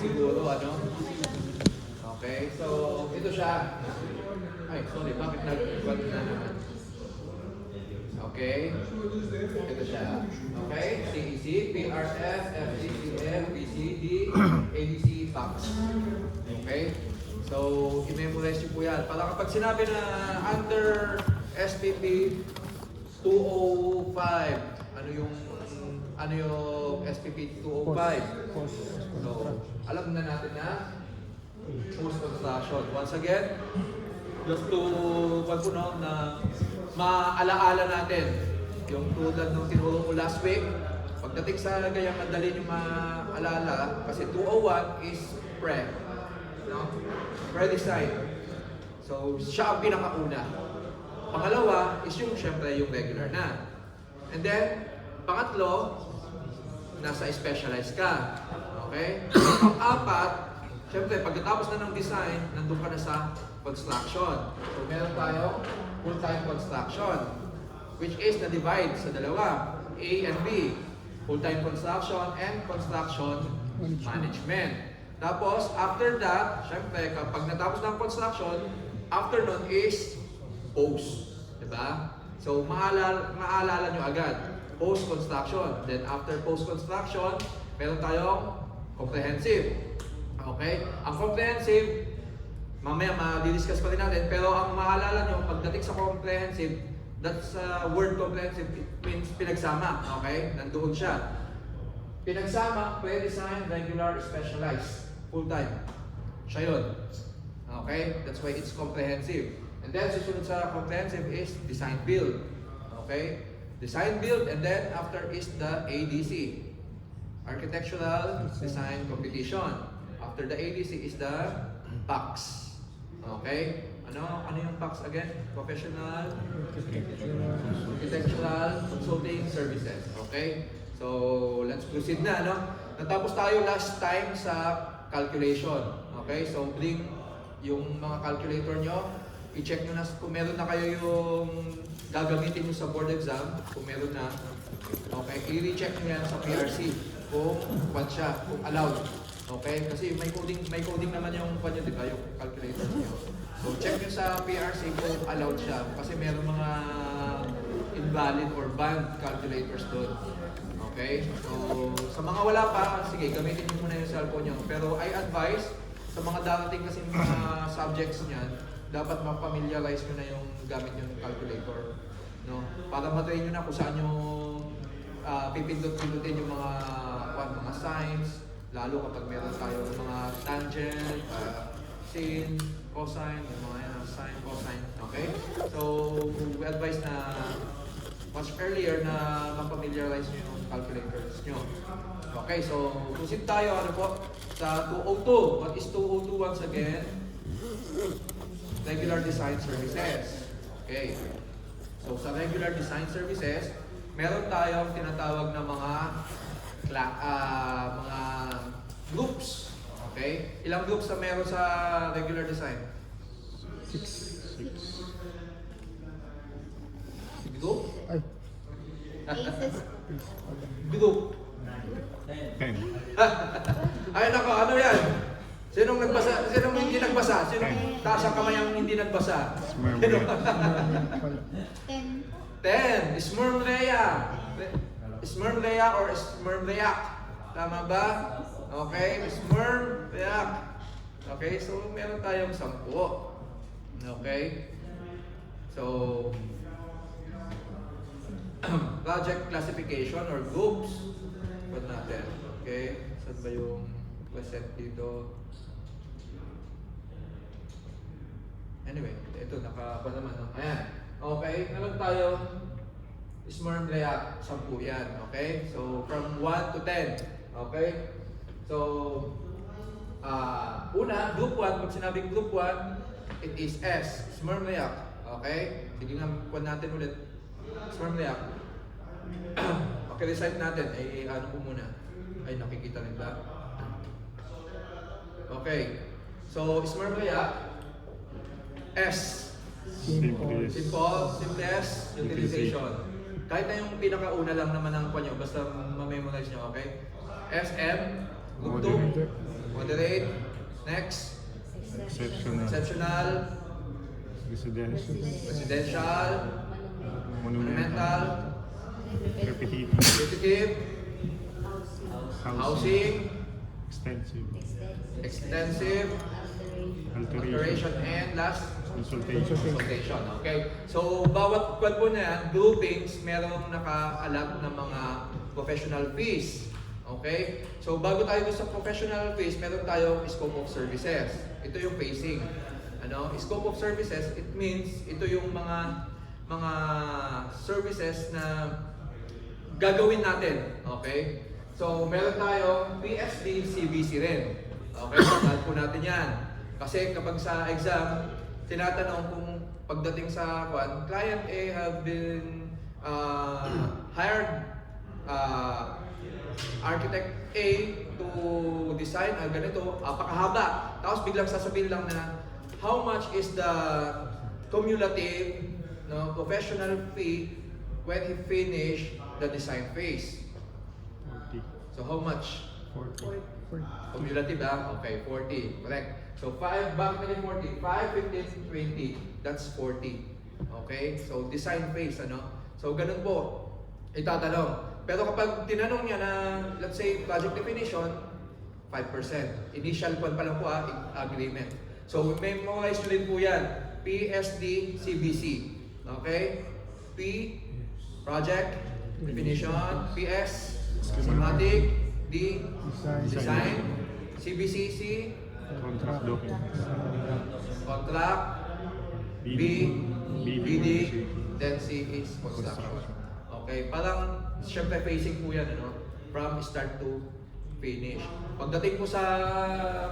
siguro, ano? Okay, so ito siya. Ay, sorry, bakit nag-what na naman? Okay, ito siya. Okay, CEC, PRF, FGCF, BCD, ABC, PAX. Okay, so i-memorize niyo po yan. Para kapag sinabi na under SPP 205, ano yung SPP 205? So, alam na natin na post-construction. Once again, just to na maalaala natin yung tulad ng tinuro ko last week. Pagdating sa gayang madali nyo maalala kasi 201 is pre, no? Pre-design. So, siya ang pinakauna. Pangalawa is yung syempre yung regular na. And then, pangatlo, nasa specialized ka. Okay? Pang-apat, syempre, pagkatapos na ng design, nandun ka na sa construction. So, meron tayo full-time construction, which is na-divide sa dalawa, A and B. Full-time construction and construction management. Tapos, after that, syempre, kapag natapos ng construction, after nun is post. Diba? So, maalala nyo agad. Post-construction. Then, after post-construction, meron tayong comprehensive. Okay? Ang comprehensive, mamaya ma-discuss pa rin natin, pero ang maalala nyo, pagdating sa comprehensive, that's word comprehensive, it means pinagsama. Okay? Nandoon siya. Pinagsama, pre-design, regular, specialized, full-time. Siya yun. Okay? That's why it's comprehensive. And then, susunod sa comprehensive is design build. Okay? Design build, and then after is the ADC. Architectural Design Competition. After the ADC is the PACS. Okay? Ano yung PACS again? Professional Architectural Consulting Services. Okay? So, let's proceed na, no? Natapos tayo last time sa calculation. Okay? So, bring yung mga calculator nyo. I-check nyo na kung meron na kayo yung gagamitin nyo sa board exam. Kung meron na. Okay? I-recheck nyo yan sa PRC. Kung what siya, kung allowed. Okay? Kasi may coding naman yung kanya, di ba? Yung calculator niyo. So, check nyo sa PRC kung allowed siya. Kasi meron mga invalid or banned calculators doon. Okay? So, sa mga wala pa, sige, gamitin nyo muna yung cellphone nyo. Pero I advise, sa mga darating kasi mga subjects niyan, dapat ma-familiarize nyo na yung gamit yung calculator. No? Para matrain nyo na kung saan yung pipindot-pindutin yung mga signs, lalo kapag meron tayo ng mga tangent, sin, cosine, yung mga sine, cosine. Okay? So, we advise na much earlier na ma-familiarize nyo yung calculators nyo. Okay, so proceed tayo sa 202. What is 202 once again? Regular design services. Okay. So sa regular design services, meron tayong tinatawag na mga groups. Okay? Ilang groups na meron sa regular design? 6 group? Ay. Group. 10. Ay nako, ano yan? Sinong nagbasa? Sinong hindi nagbasa? Sinong taas ang kamay ang hindi nagbasa? Sino? 10. Smurmlea. Smurmlea or Smurmleak. Tama ba? Okay, Smurmleak. Okay, so meron tayong 10. Okay? So, project classification or groups. Pwede natin. Okay? Saan ba yung present dito? Anyway, ito, naka naman. No? Ayan. Okay, meron tayo Smurmleak, 10 yan. Okay? So, from 1 to 10. Okay? So, una, group 1, pag sinabing group 1, it is S, Smurmleak. Okay? Sige nga, kuha natin ulit. Smurmleak. Okay, recite natin. Ay, ano po muna? Ay, nakikita rin ba? Okay. So, Smurmleak. S. Simple. Simplest utilization. Kahit na yung pinakauna lang naman ang kanya, basta ma-memorize nyo, okay? SM, group 2. Moderate. Next. Exceptional. Exceptional. Residential. Residential. Monumental. Repetitive. Repetitive. Housing. Extensive. Extensive. Alteration. Alteration. And last. Consultation. Consultation. Okay? So, bawat kwan po na yan, groupings, merong naka-allot na mga professional fees. Okay? So, bago tayo sa professional fees, meron tayong scope of services. Ito yung phasing. Ano? Scope of services, it means ito yung mga services na gagawin natin. Okay? So, meron tayong PSD, CBC rin. Okay? Tandaan po natin yan. Kasi kapag sa exam, tinatanong kung pagdating sa client A have been hired architect A to design ganito, pakahaba. Tapos biglang sasabihin lang na how much is the cumulative professional fee when he finish the design phase. 40. So how much? 40. Cumulative Okay, 40. Correct. So 5, bakit naging 40? 5, 15, 20. That's 40. Okay? So design phase, So ganun po, itatanong. Pero kapag tinanong niya na, let's say, project definition, 5%. Initial pa lang po agreement. So memorize nyo rin po yan. PSD, CBC. Okay? P, project, definition. PS, schematic. D, design. CBCC, Contract document. contract. B, BD, then C is construction. Okay, parang syempre phasing po yan, from start to finish. Pagdating po sa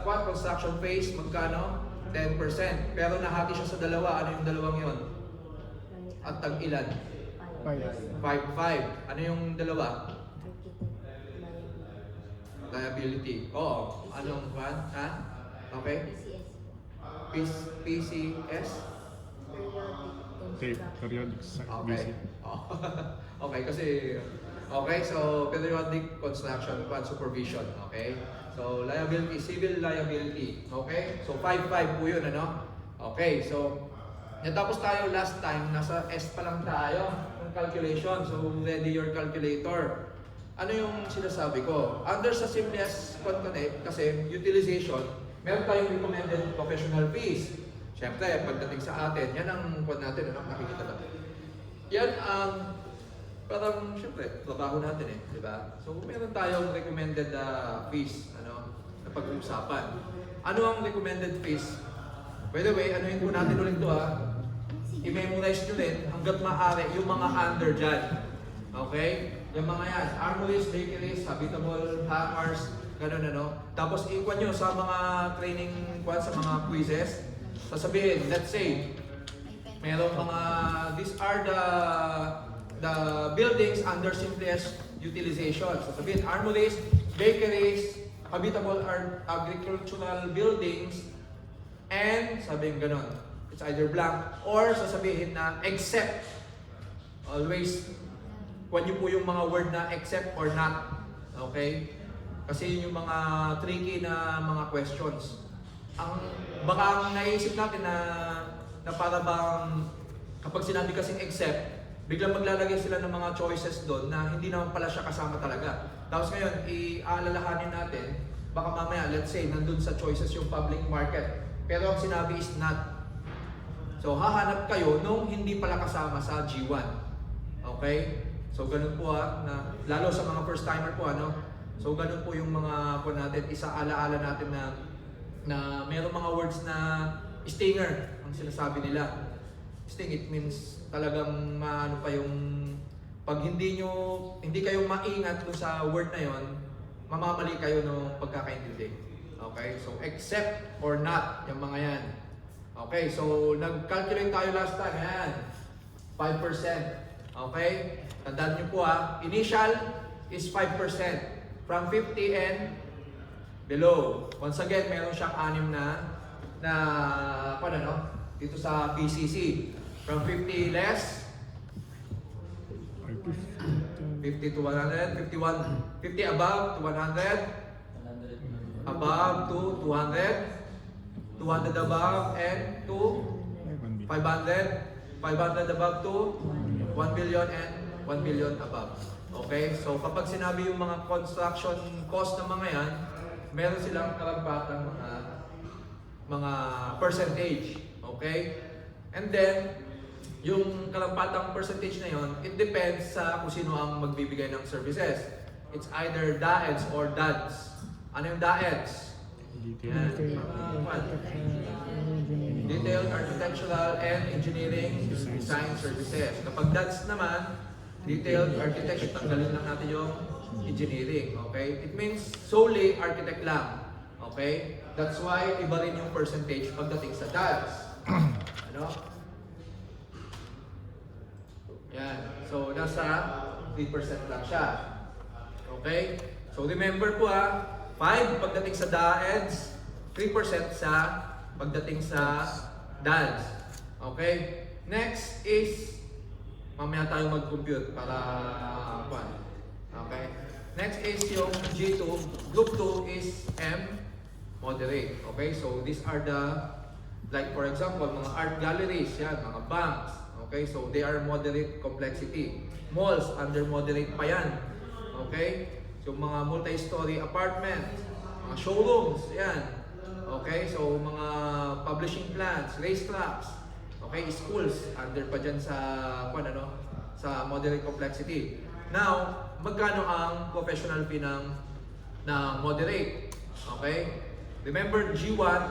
construction phase, magkano? 10%. Pero nahati siya sa dalawa. Ano yung dalawang yon? At tag-ilan? 5. Ano yung dalawa? Liability. Oo. Anong one? Ha? Okay? PCS? Okay, periodic Okay. visit. Okay, kasi so periodic construction plan supervision, okay? So liability, civil liability, okay? So 5-5 po 'yun, Okay, so natapos tayo last time, nasa S pa lang tayo ng calculation. So ready your calculator. Ano yung sinasabi ko? Under sa simplest connect, kasi utilization, meron tayong recommended professional fees. Siyempre, pagdating sa atin, yan ang natin, nakikita ba? Yan ang parang, siyempre, trabaho natin di ba? So, meron tayong recommended fees, na pag-uusapan. Ano ang recommended fees? By the way, anuhin po natin ulit ito I-memorize nyo rin hanggat maaari yung mga under dyan. Okay? Yung mga yan, armories, bakeries, habitable, hammers, ganun Tapos ikuan nyo sa mga training sa mga quizzes. Sasabihin, let's say, merong mga, these are the buildings under simplest utilization. Sasabihin, armories, bakeries, habitable agricultural buildings, and sabihin ganun. It's either blank or sasabihin na except. Always, kuwan nyo po yung mga word na except or not. Okay? Kasi yun yung mga tricky na mga questions. Baka ang naisip natin na para bang kapag sinabi kasing except, biglang maglalagay sila ng mga choices doon na hindi naman pala siya kasama talaga. Tapos ngayon, iaalalahanin natin, baka mamaya, let's say, nandun sa choices yung public market. Pero ang sinabi is not. So, hahanap kayo nung hindi pala kasama sa G1. Okay? So, ganun po na, lalo sa mga first timer po, So, ganun po yung mga po natin, isa-alaala natin na mayroong mga words na stinger ang sinasabi nila. Sting, it means talagang maano pa yung pag hindi kayo maingat doon sa word na yon, mamamali kayo ng pagkakaintindi. Okay? So, except or not, yung mga yan. Okay, so nag-calculate tayo last time, 5%. Okay? Tandaan nyo po initial is 5% from 50 and below. Once again, meron siyang 6 dito sa PCC. From 50 less, 50 to 100, 50 above to 100, 100 above to 200, 200 above and to 1 billion. 500, 500 above to 1 billion and 1 billion above. Okay? So kapag sinabi yung mga construction cost ng mga yan, meron silang karampatang mga percentage. Okay? And then, yung karampatang percentage na yon, it depends sa kung sino ang magbibigay ng services. It's either DAEDS or DADS. Ano yung DAEDS? Yan. Detailed Architectural and Engineering Design Services. Kapag DADS naman, Detailed Architecture, tanggalin lang natin yung engineering. Okay? It means solely architect lang. Okay? That's why iba rin yung percentage pagdating sa DADS. Ano? Yan. So, nasa 3% lang siya. Okay? So, remember po 5 pagdating sa DAEDS, 3% sa pagdating sa DADS. Okay? Next is, mamaya tayo mag-compute para okay? Next is yung G2. Group 2 is M, moderate. Okay? So, these are the, like for example, mga art galleries, yan, mga banks. Okay? So, they are moderate complexity. Malls, under moderate pa yan. Okay? So, mga multi-story apartment, mga showrooms, yan. Okay? So, mga publishing plants, racetracks, okay? Schools, under pa dyan sa, sa moderate complexity. Now, magkano ang professional fee ng moderate? Okay? Remember, G1,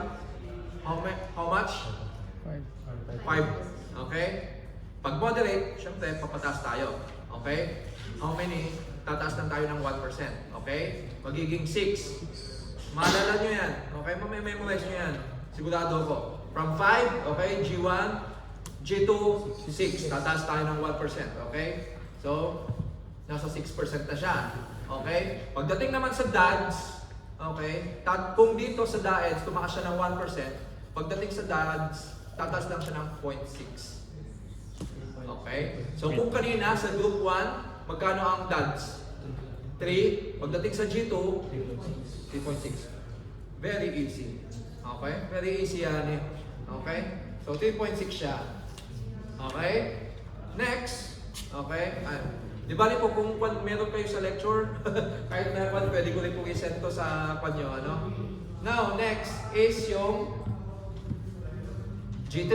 how much? 5. Okay? Pag moderate, syempre, papataas tayo. Okay? How many? Tataas lang tayo ng 1%. Okay? Magiging 6. Maalala nyo yan. Okay? Mamememorize nyo yan. Sigurado ko. From 5, okay? G1, G2, 6. Tataas tayo ng 1%. Okay? So, nasa 6% na siya. Okay? Pagdating naman sa DADS, okay? Kung dito sa DAEDS, tumaas siya ng 1%. Pagdating sa DADS, tataas lang siya ng 0.6. Okay? So, kung kanina sa group 1, magkano ang DADS? 3. Pagdating sa G2, 3.6. Very easy. Okay? Very easy yan eh. Okay? So, 3.6 siya. Okay? Next. Okay? Di bali po kung meron kayo sa lecture, kahit na pwede ko rin po i-send to sa panyo. Ano? Now, next is yung G3.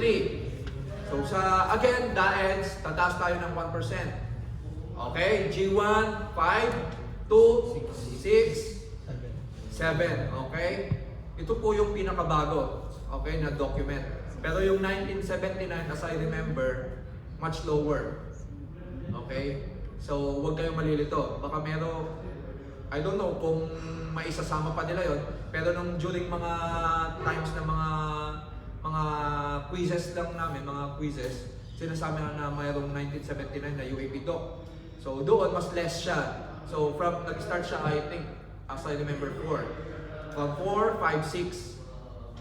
So, again, DAEDS, tataas tayo ng 1%. Okay? G1, 5, 2, 6, 7. Okay? Ito po yung pinakabago. Okay? Na document. Pero yung 1979, as I remember, much lower. Okay? So, huwag kayong malilito. Baka I don't know kung maisasama pa nila yon. Pero during mga times na mga quizzes lang namin, mga quizzes, sinasabi na mayroong 1979 na UAP doc. So, doon mas less siya. So, nag-start siya, I think, as I remember, 4. From 4, 5, 6.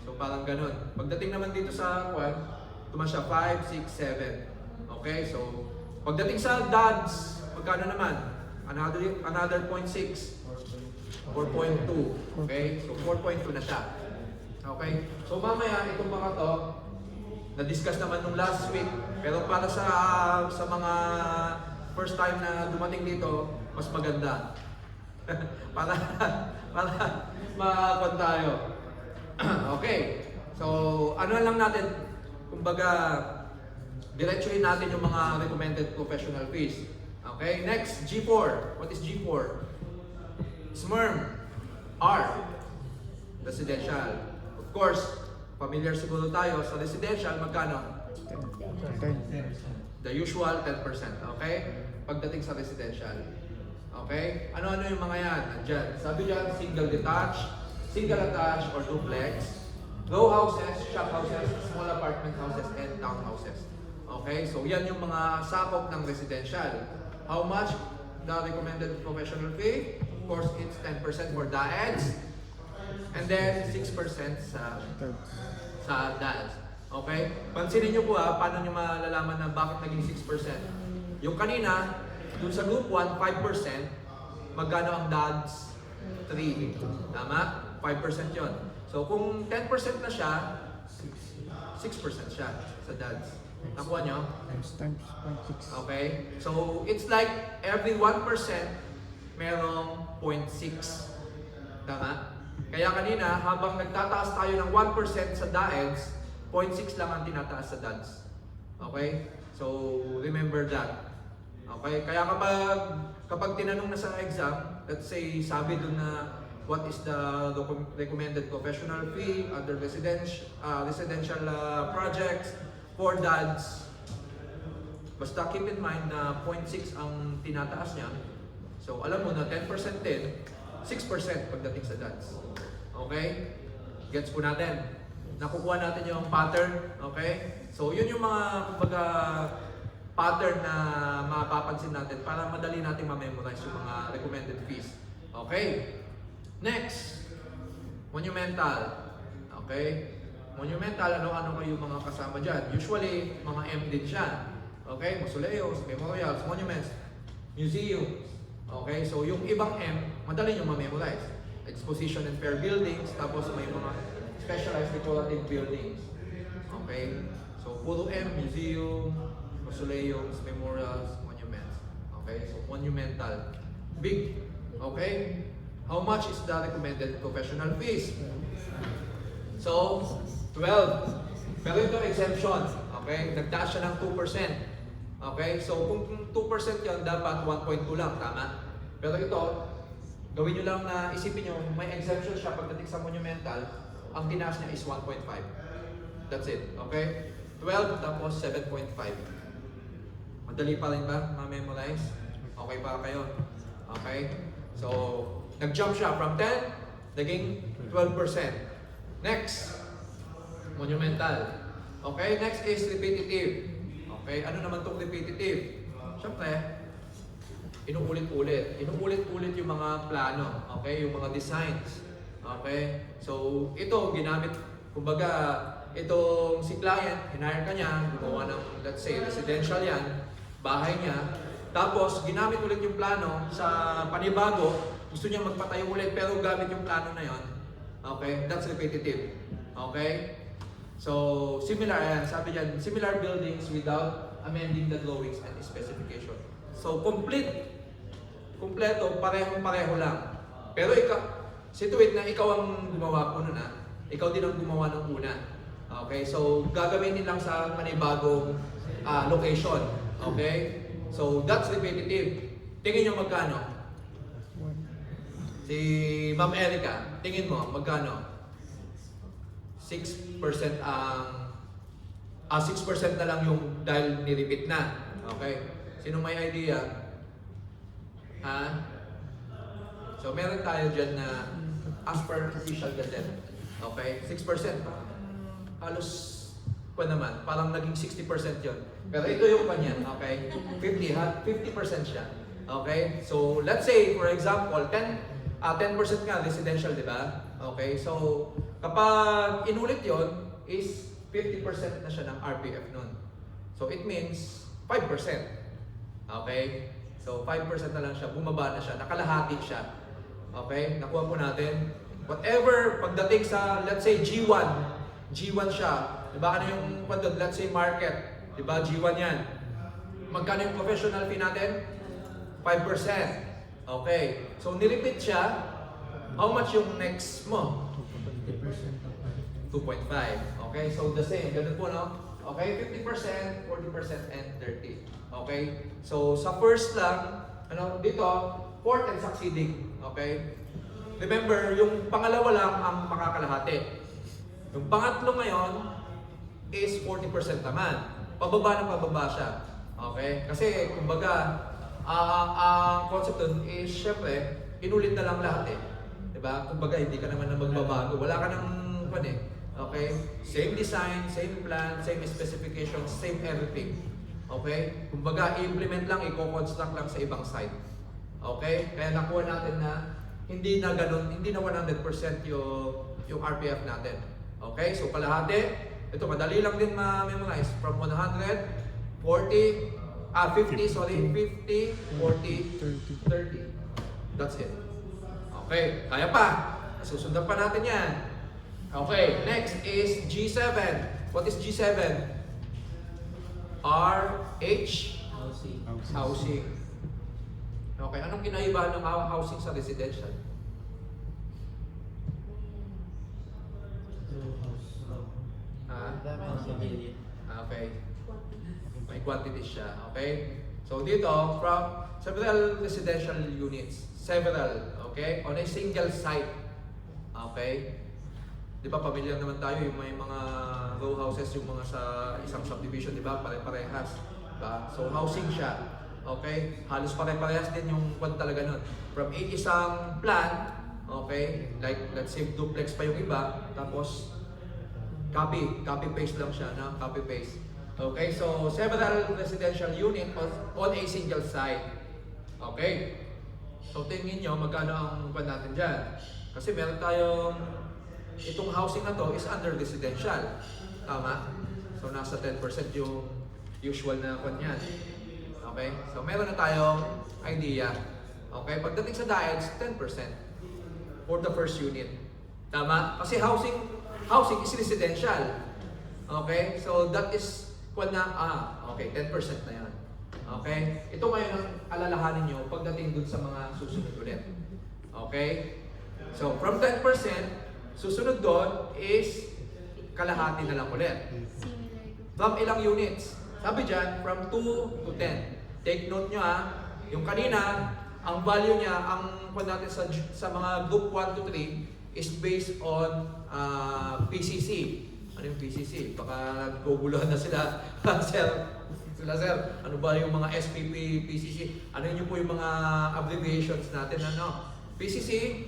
So, parang ganun. Pagdating naman dito sa tumaas siya 5, 6, 7. Okay? So, pagdating sa DADS, magkano naman? Another 0.6. 4.2. Okay? So, 4.2 na siya. Okay? So, mamaya, itong mga to, na-discuss naman nung last week, pero para sa mga first time na dumating dito, mas maganda. para makakon tayo. Okay. So, ano lang natin, kumbaga, diretsuhin natin yung mga recommended professional fees. Okay, next, G4. What is G4? SMERM. R. Residential. Of course, familiar siguro tayo sa residential, magkano? 10. The usual 10%. Okay? Pagdating sa residential. Okay? Ano-ano yung mga yan? Andyan. Sabi dyan, single detached, single attached or duplex, row houses, shop houses, small apartment houses, and townhouses. Okay? So, yan yung mga sakop ng residential. How much the recommended professional fee? Of course, it's 10% for DAEDS, and then 6% sa DAEDS. Okay? Pansinin nyo po paano nyo malalaman na bakit naging 6%. Yung kanina, dun sa group 1, 5%, magkano ang DAEDS? 3. Tama? 5% yon. So kung 10% na siya, 6% siya sa DADS. Nakuha nyo? Times 0.6. Okay? So it's like every 1% merong 0.6. Tama? Kaya kanina, habang nagtataas tayo ng 1% sa DAEDS, 0.6 lang ang tinataas sa DADS. Okay? So remember that. Okay? Kaya kapag tinanong na sa exam, let's say sabi dun na what is the recommended professional fee under residential projects for DADS, basta keep in mind na 0.6 ang tinataas niya. So alam mo na 10% din, 6% pagdating sa DADS. Okay? Gets po natin. Nakukuha natin yung pattern. Okay? So yun yung mga kumbaga pattern na mapapansin natin para madali natin ma-memorize yung mga recommended fees. Okay? Next, monumental. Okay? Monumental, ano-ano kayo mga kasama dyan? Usually, mga M din siya. Okay? Mausoleos, memorials, monuments, museums. Okay? So, yung ibang M, madali nyo ma-memorize. Exposition and fair buildings, tapos may mga specialized decorative buildings. Okay? So, puro M, museum, mausoleums, memorials, monuments. Okay? So, monumental. Big. Okay? How much is the recommended professional fees? So, 12. Pero ito exemption. Okay? Nagtaas siya ng 2%. Okay? So, kung 2% yun, dapat 1.2 lang. Tama? Pero ito, gawin nyo lang na isipin nyo, may exemption siya pagdating sa monumental, ang tinaas niya is 1.5. That's it. Okay? 12 tapos 7.5. Madali pa rin ba ma-memorize? Okay pa kayo? Okay? So, nag-jump siya from 10, naging 12%. Next, monumental. Okay, next is repetitive. Okay, ano naman itong repetitive? Siyempre, inuulit-ulit. Inuulit-ulit yung mga plano. Okay, yung mga designs. Okay, so ito, ginamit, kumbaga, itong si client, hinire ka niya, gumawa ng, let's say, residential yan, bahay niya, tapos, ginamit ulit yung plano sa panibago, gusto niya magpatayo ulit pero gamit yung plano na yon. Okay? That's repetitive. Okay? So, similar yan. Sabi dyan, similar buildings without amending the drawings and specification. So, kompleto, parehong-pareho lang. Pero situate na ikaw ang gumawa po nun ha. Ikaw din ang gumawa ng una. Okay? So, gagawin din lang sa panibagong location. Okay? So, that's repetitive. Tingin nyo magkano? Si Ma'am Erica, tingin mo, magkano? 6% ang... 6% na lang yung dahil ni-repeat na. Okay? Sino may idea? Ha? So, meron tayo dyan na as per official gazette. Okay? 6%. Halos pa naman. Parang naging 60% yun. Pero ito yung kanya. Okay? 50% siya. Okay? So, let's say, for example, 10% nga residential, di ba? Okay, so kapag inulit yon is 50% na siya ng RPF nun. So it means 5%. Okay? So 5% na lang siya, bumaba na siya, nakalahati siya. Okay? Nakuha po natin. Whatever, pagdating sa, let's say, G1 siya. Di ba? Ano yung, let's say, market. Di ba? G1 yan. Magkano yung professional fee natin? 5%. Okay. So, nirepeat siya. How much yung next mo? 2.5. Okay. So, the same. Ganun po, no? Okay. 50%, 40%, and 30%. Okay. So, sa first lang, dito, fourth and succeeding. Okay. Remember, yung pangalawa lang ang makakalahati. Yung pangatlo ngayon is 40% naman. Pababa na pababa siya. Okay. Kasi, kumbaga, ang concept dun is, syempre, inulit na lang lahat eh. Diba? Kumbaga, hindi ka naman na magbabago. Wala ka nang, okay? Same design, same plan, same specifications, same everything. Okay? Kumbaga, i-implement lang, i-construct lang sa ibang site. Okay? Kaya nakuha natin na hindi na ganun, hindi na 100% yung RPF natin. Okay? So, kalahati. Ito, madali lang din ma-memorize. From 100, 50, 40, 30. That's it. Okay, kaya pa. Susundan pa natin yan. Okay, next is G7. What is G7? RH housing. Okay, anong kinaibahan ng housing sa residential? Okay. May quantity siya. Okay? So dito, from several residential units. Several. Okay? On a single site. Okay? Di ba, pamilyar naman tayo yung may mga row houses, yung mga sa isang subdivision, di ba? Pare-parehas. Diba? So housing siya. Okay? Halos pare-parehas din yung kwan talaga nun. From isang plan, okay? Like, let's say duplex pa yung iba, tapos copy-paste lang siya, na copy-paste. Okay, so several residential unit on a single site. Okay. So tingin nyo magkano ang kwan natin dyan. Kasi meron tayong, itong housing na to is under residential. Tama? So nasa 10% yung usual na kwan yan. Okay, so meron na tayong idea. Okay, pagdating sa DIELS, 10% for the first unit. Tama? Kasi housing is residential. Okay, so that is okay, 10% na yan. Okay? Ito ngayon ang alalahanin nyo pagdating dun sa mga susunod ulit. Okay? So, from 10%, susunod doon is kalahati na lang ulit. From ilang units? Sabi dyan, from 2 to 10. Take note nyo yung kanina, ang value niya, ang natin sa mga group 1 to 3 is based on PCC. Ano yung PCC? Baka naguguluhan na sila. Sir, ano ba yung mga SPP, PCC? Ano yun po yung mga abbreviations natin? Ano? PCC,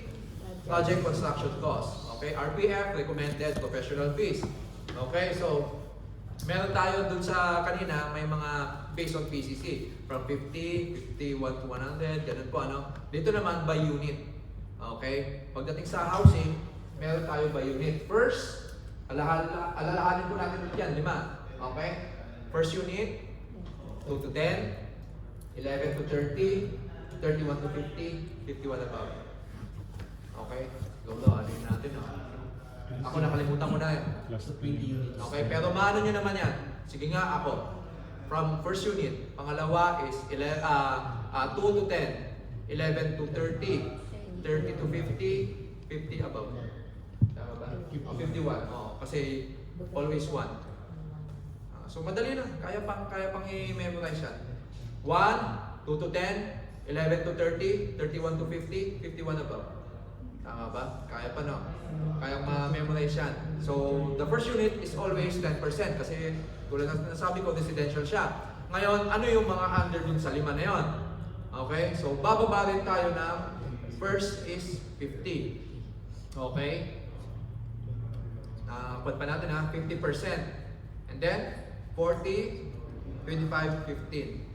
Project Construction Cost. Okay? RPF, Recommended Professional Fees. Okay? So, meron tayo dun sa kanina, may mga based on PCC. From 50, 51 to 100, ganun po. Ano? Dito naman by unit. Okay? Pagdating sa housing, meron tayo by unit. First, alalahanin po natin yan, 5. Okay? First unit, 2 to 10, 11 to 30, 31 to 50, 51 above. Okay? Lolo, alin natin. Ako nakalimutan mo na yan. Okay, pero maano nyo naman yan? Sige nga ako. From first unit, pangalawa is 2 to 10, 11 to 30, 30 to 50, 50 above. Tama ba? 51. Kasi always 1. So madali na. Kaya pang i-memorize yan. 1, 2 to 10, 11 to 30, 31 to 50, 51 above. Tama ba? Kaya pa no? Kaya ma-memorize yan. So the first unit is always 10% kasi tulad ng nasabi ko, residential siya. Ngayon, ano yung mga under dun sa 5 na yon? Okay? So bababa rin tayo na first is 50. Okay? Pag pa natin 50%. And then, 40, 25, 15.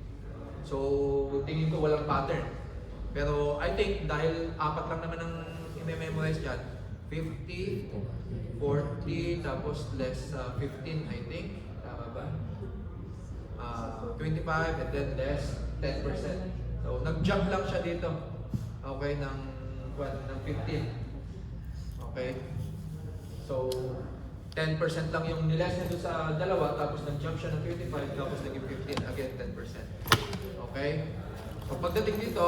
So, tingin ko walang pattern. Pero, I think, dahil 4 lang naman ang i-memorize dyan, 50, 40, tapos less 15, I think. Tama ba? 25, and then less 10%. So, nag-jump lang siya dito. Okay, ng 15. Okay? So, 10% lang yung niles nito sa dalawa, tapos nag-jump siya ng 25, tapos naging 15, again 10%. Okay? So, pagdating dito,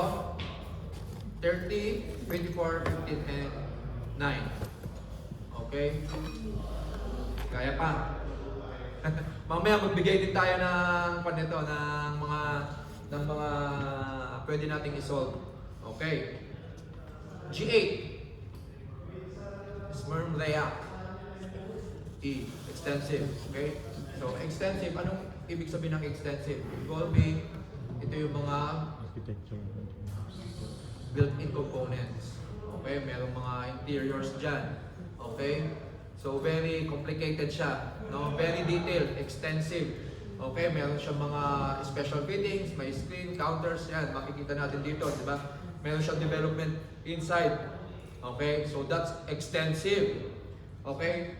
30, 24, 15, and 9. Okay? Kaya pa. Mamaya magbigay din tayo ng panito, ng mga pwede nating isolve. Okay? G8. Sperm layout. Extensive. Okay? So, extensive. Anong ibig sabihin ng extensive? Involving, ito yung mga built-in components. Okay? Merong mga interiors dyan. Okay? So, very complicated siya. No? Very detailed. Extensive. Okay? Meron siyang mga special fittings, may screen, counters. Yan. Makikita natin dito. Diba? Meron siyang development inside. Okay? So, that's extensive. Okay?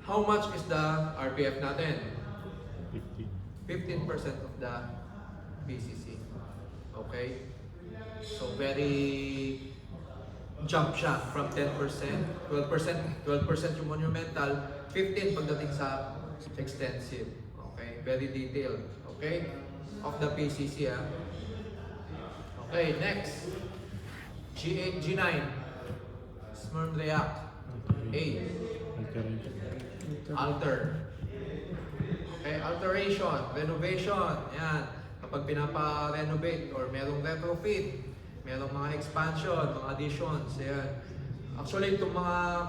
How much is the RPF natin? 15% of the PCC. Okay? So, very jump siya from 10%, 12% yung monumental, 15 pagdating sa extensive. Okay, very detailed. Okay, of the PCC. Okay, next. G8, G9. Sperm react. 8. Alter. Okay, alteration, renovation. Yan. Kapag pinapa-renovate or merong retrofit, merong mga expansion, mga additions. Yan. Actually, itong mga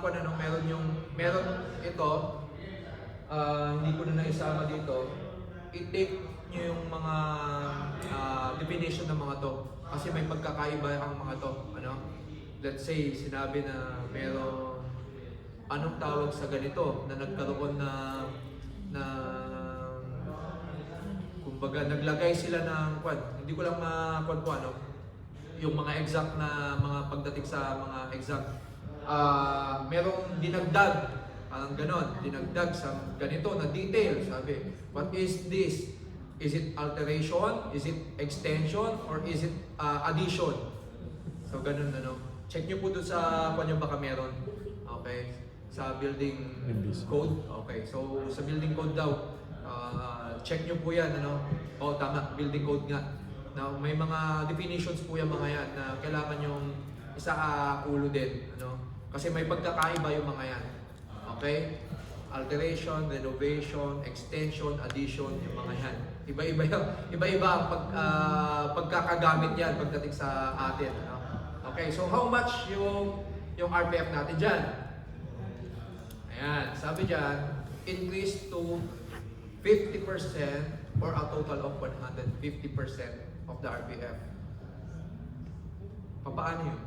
meron ito, hindi ko na naisama dito. I-take nyo yung mga definition ng mga to. Kasi may pagkakaiba ang mga to. Ano? Let's say, sinabi na meron anong tawag sa ganito na nagkaroon na kumbaga naglagay sila ng hindi ko lang ano yung mga exact na mga pagdating sa mga exact merong dinagdag parang ganon dinagdag sa ganito na detail sabi what is this, is it alteration, is it extension, or is it addition? So ganun check nyo po doon sa nyo baka meron. Okay, sa building code. Okay, so sa building code daw, check nyo po yan, Oo, tama, building code nga. Na may mga definitions po yung mga yan na kailangan yung ulo din, Kasi may pagkakaiba yung mga yan. Okay? Alteration, renovation, extension, addition, yung mga yan. Iba-iba ang pagkakagamit yan pagdating sa atin, Okay, so how much yung RPF natin dyan? Ayan, sabi dyan, increase to 50% or a total of 150% of the RPF. Paano yun?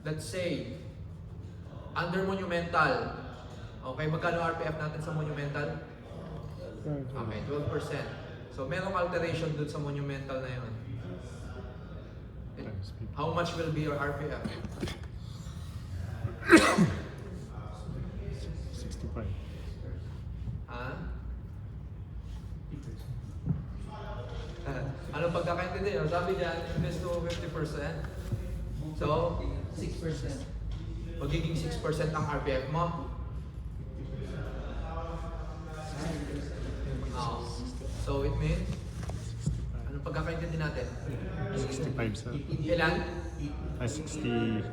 Let's say, under monumental, okay, magkano RPF natin sa monumental? Okay, 12%. So, merong alteration dun sa monumental na yun. How much will be your RPF? 65. Anong pagkakaintindi? Sabi dyan, invest to 50%. So, 6%. Magiging 6% ang RPF mo. So, it means, anong pagkakaintindi natin? 65, sir. Ilan? 60.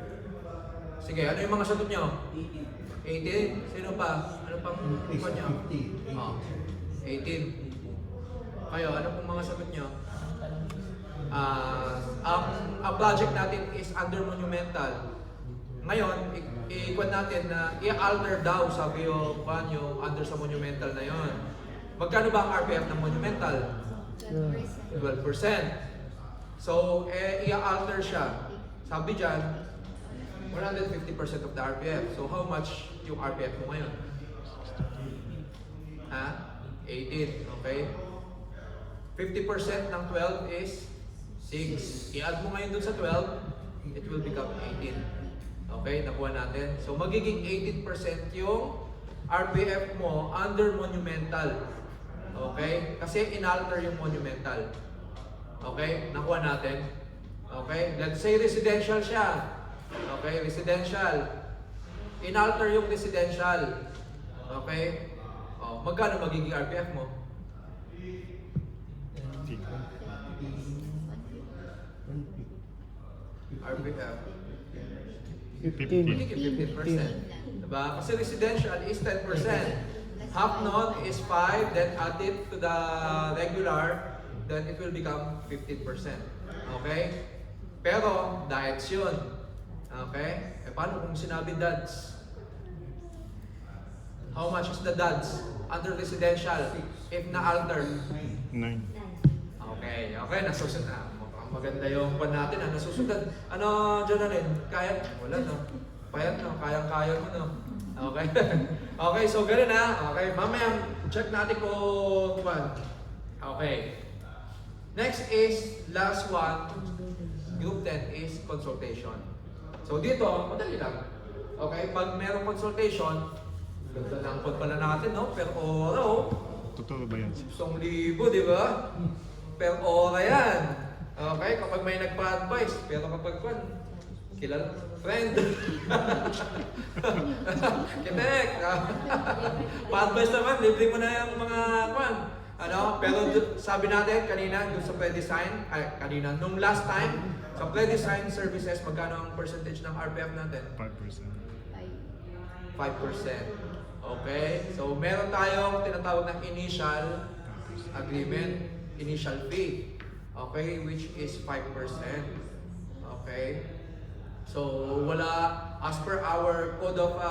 Sige, ano yung mga sagot nyo? 18? Sino pa? Ano pang kuha nyo? 18. Kayo, ano pong mga sagot nyo? Ang project natin is under monumental. Ngayon, i-kuha natin na i-alter daw, sabi yung under sa monumental na yon. Magkano ba ang RPF ng monumental? 12%. So, i-alter siya. Sabi dyan, 150% of the RPF. So, how much yung RPF mo ngayon? 18. Okay? 50% ng 12 is 6. I-add mo ngayon dun sa 12, it will become 18. Okay? Nakuha natin. So, magiging 18% yung RPF mo under monumental. Okay? Kasi inalter yung monumental. Okay? Nakuha natin. Okay? Let's say residential siya. Okay? Residential. Inalter yung residential. Okay? Magkano magiging RPF mo? RPF. 15%. Diba? Kasi residential is 10%. Half nun is 5, then add it to the regular, then it will become 15%. Okay? Pero, diets yun. Okay? Paano kung sinabi dads? How much is the dads under residential if na-alter? 9. Okay, nasusunod na. Maganda yung pan natin, nasusunod. Ano, Jonalyn? Kaya? Wala, no? Payat, no? Kayang-kaya mo, no? Okay. Okay, so ganun na. Okay, mamaya check natin kung pan. Okay. Next is, last one, group 10 is consultation. So dito, madali lang. Okay, pag merong consultation, ganda lang pod pala natin, no? Per ora, Totoo ba yan, sir? 1,000, di ba? Per ora yan. Okay, kapag may nagpa-advise, pero kapag Kilala? Friend! Kitek! Pa-advise naman, libre mo na yung mga kwan. Ano? Pero sabi natin kanina, dun sa pre-design, nung last time, sa pre-design services, magkano ang percentage ng RPF natin? 5%. 5%. Okay? So, meron tayong tinatawag ng initial agreement, initial fee. Okay? Which is 5%. Okay? So, wala, as per our code of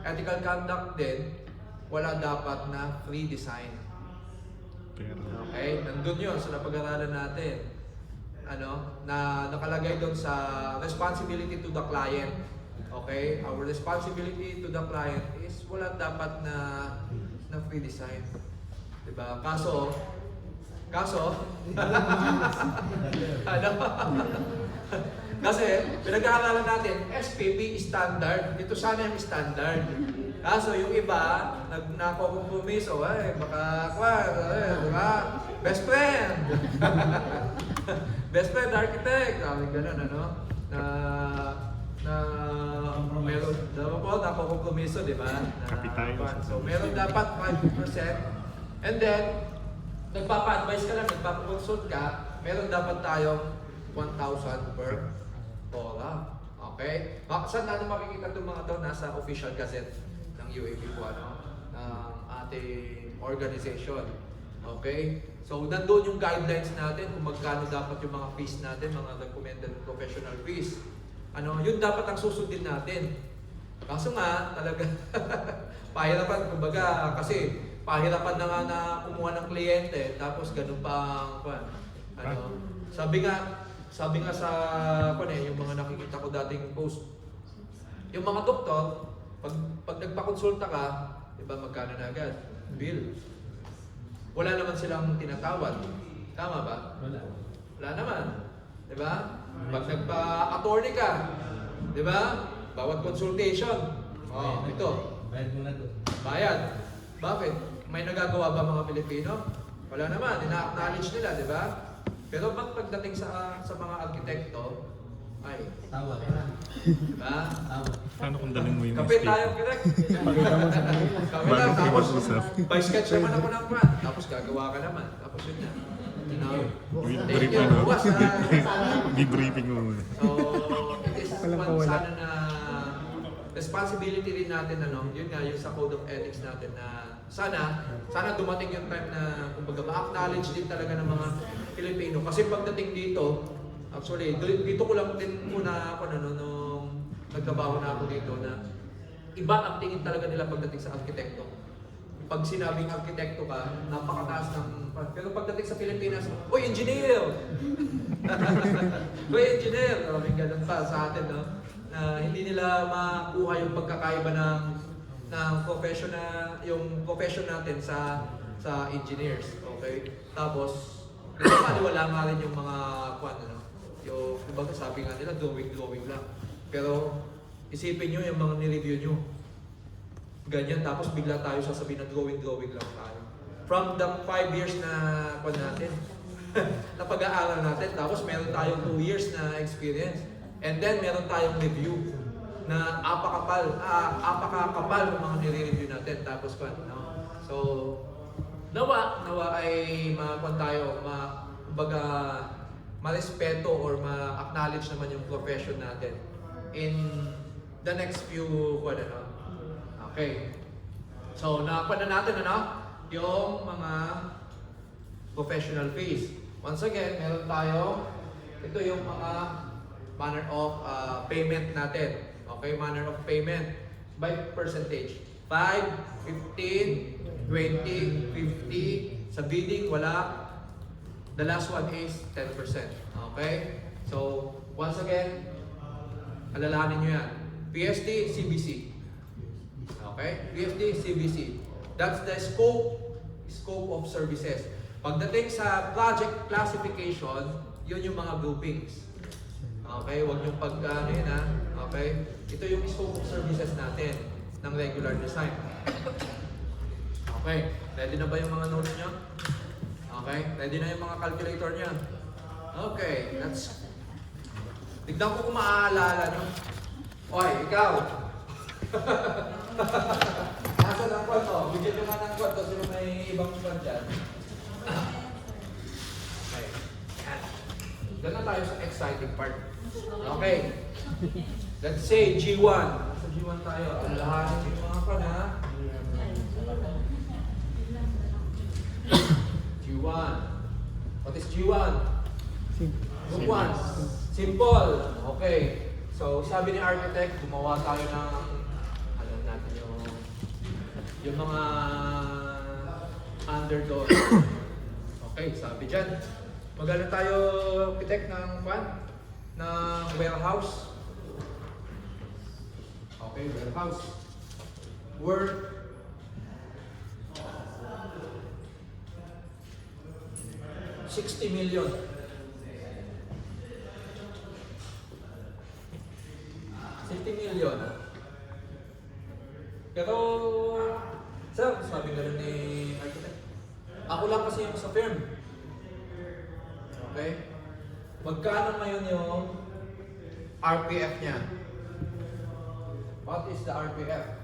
ethical conduct din, wala dapat na free design. Pero, Okay? Nandun yun sa napag-aralan natin. Ano? Na nakalagay doon sa responsibility to the client. Okay? Our responsibility to the client is wala dapat na free design. Diba? Kaso, ano? Kasi, pinag-aaralan natin, SPP standard. Ito sana yung standard. Kaso, yung iba, nakokompromiso, baka, diba? Best friend! Best friend, architect! Sabi ganun, ano? Meron, dapat po, nakokompromiso, di ba? Kapitayo. So, meron dapat 5%. And then, nagpapa-advise ka lang, nagpapa-consult ka, meron dapat tayong 1,000 per hora. Okay? Saan natin makikita itong mga ito? Nasa official gazette ng UAP po, ano? Ng ating organization. Okay? So, nandun yung guidelines natin kung magkano dapat yung mga fees natin, mga recommended professional fees. Ano, yun dapat ang susundin natin. Kaso nga, talaga, pahirapan, kumbaga, kasi pahirapan na nga na kumuha ng kliyente, tapos ganun pa ano, sabi nga sa yung mga nakikita ko dating post, yung mga doktor, pag nagpakonsulta ka, di ba magkano na agad? Bill. Wala naman silang tinatawad. Tama ba? Wala naman. Di ba? Pag nagpa-attorney ka, di ba? Bawat consultation. Oh, ito. Bayad mo na to. Bayad. Bakit? May nagagawa ba mga Pilipino? Wala naman. Ina-acknowledge nila, di ba? Pero ba't pagdating sa mga arkitekto, ay, Tawa. di ba? Tawa. paano kung dalhin mo yung Kapit SPP? tayo, correct? Kami Bago lang, kayo tapos mag-usap. by sketch naman ako ng plan. Tapos gagawa ka naman. Tapos yun na. Thank you. Briefing mo. Bukas Debriefing mo muna. So, it is Walang one kawala. sana na responsibility rin natin, ano, yun nga, yung sa code of ethics natin na sana dumating yung time na, kumbaga, ma-acknowledge din talaga ng mga Pilipino. Kasi pagdating dito, actually, dito ko lang din muna ako, nung nagtrabaho na ako dito, na iba ang tingin talaga nila pagdating sa arkitekto. Pag sinabing arkitekto ka, napakataas ng... Pero pagdating sa Pilipinas, uy, engineer! Uy, engineer! May ganun pa sa atin, no? Na hindi nila makuha yung pagkakaiba ng profession natin sa engineers. Okay? Tapos, paniwala nga rin yung mga ano, yung, kumbaga sabi nga nila, drawing lang. Pero, isipin nyo yung mga nireview nyo. Ganyan, tapos bigla tayo sasabihin na drawing lang tayo. From the 5 years na natin, na pag-aaral natin, tapos meron tayong 2 years na experience. And then meron tayong review na apakakapal ng mga nire-review natin. Tapos no? So, nawa ay kumbaga, ma-respeto or ma-acknowledge naman yung profession natin in the next few, Okay. So, nakakuha na natin, yung mga professional fees. Once again, meron tayo, ito yung mga manner of payment natin. Okay, manner of payment by percentage. 5, 15, 20, 50. Sa bidding, wala. The last one is 10%. Okay? So, once again, alalahanin nyo yan. PSD, CBC. Okay? PSD, CBC. That's the scope of services. Pagdating sa project classification, yun yung mga groupings. Okay? Huwag yung Okay? Ito yung scope of services natin ng regular design. Okay? Ready na ba yung mga notes nyo? Okay? Ready na yung mga calculator nyo? Okay. Tignan ko kung maaalala nyo. Oy, ikaw! Nasaan ang kwan mo? Bigyan nyo nga ng kwan to. Sino may ibang kwan dyan? Okay. Yan. Doon na tayo sa exciting part. Okay. Let's say G1. Sa G1 tayo. Alalahanin yung mga kwan ha. G1. What is G1? Group 1. Simple. Okay. So, sabi ni architect, gumawa tayo ng alam natin yung mga underdog. Okay, sabi dyan. Magana tayo architect ng warehouse. Okay, warehouse. Worth $60 million. $60 million. Pero, sir, sabi nga rin ni architect, ako lang kasi yung sa firm. Okay? Magkano ngayon yung RPF niya? What is the RPF?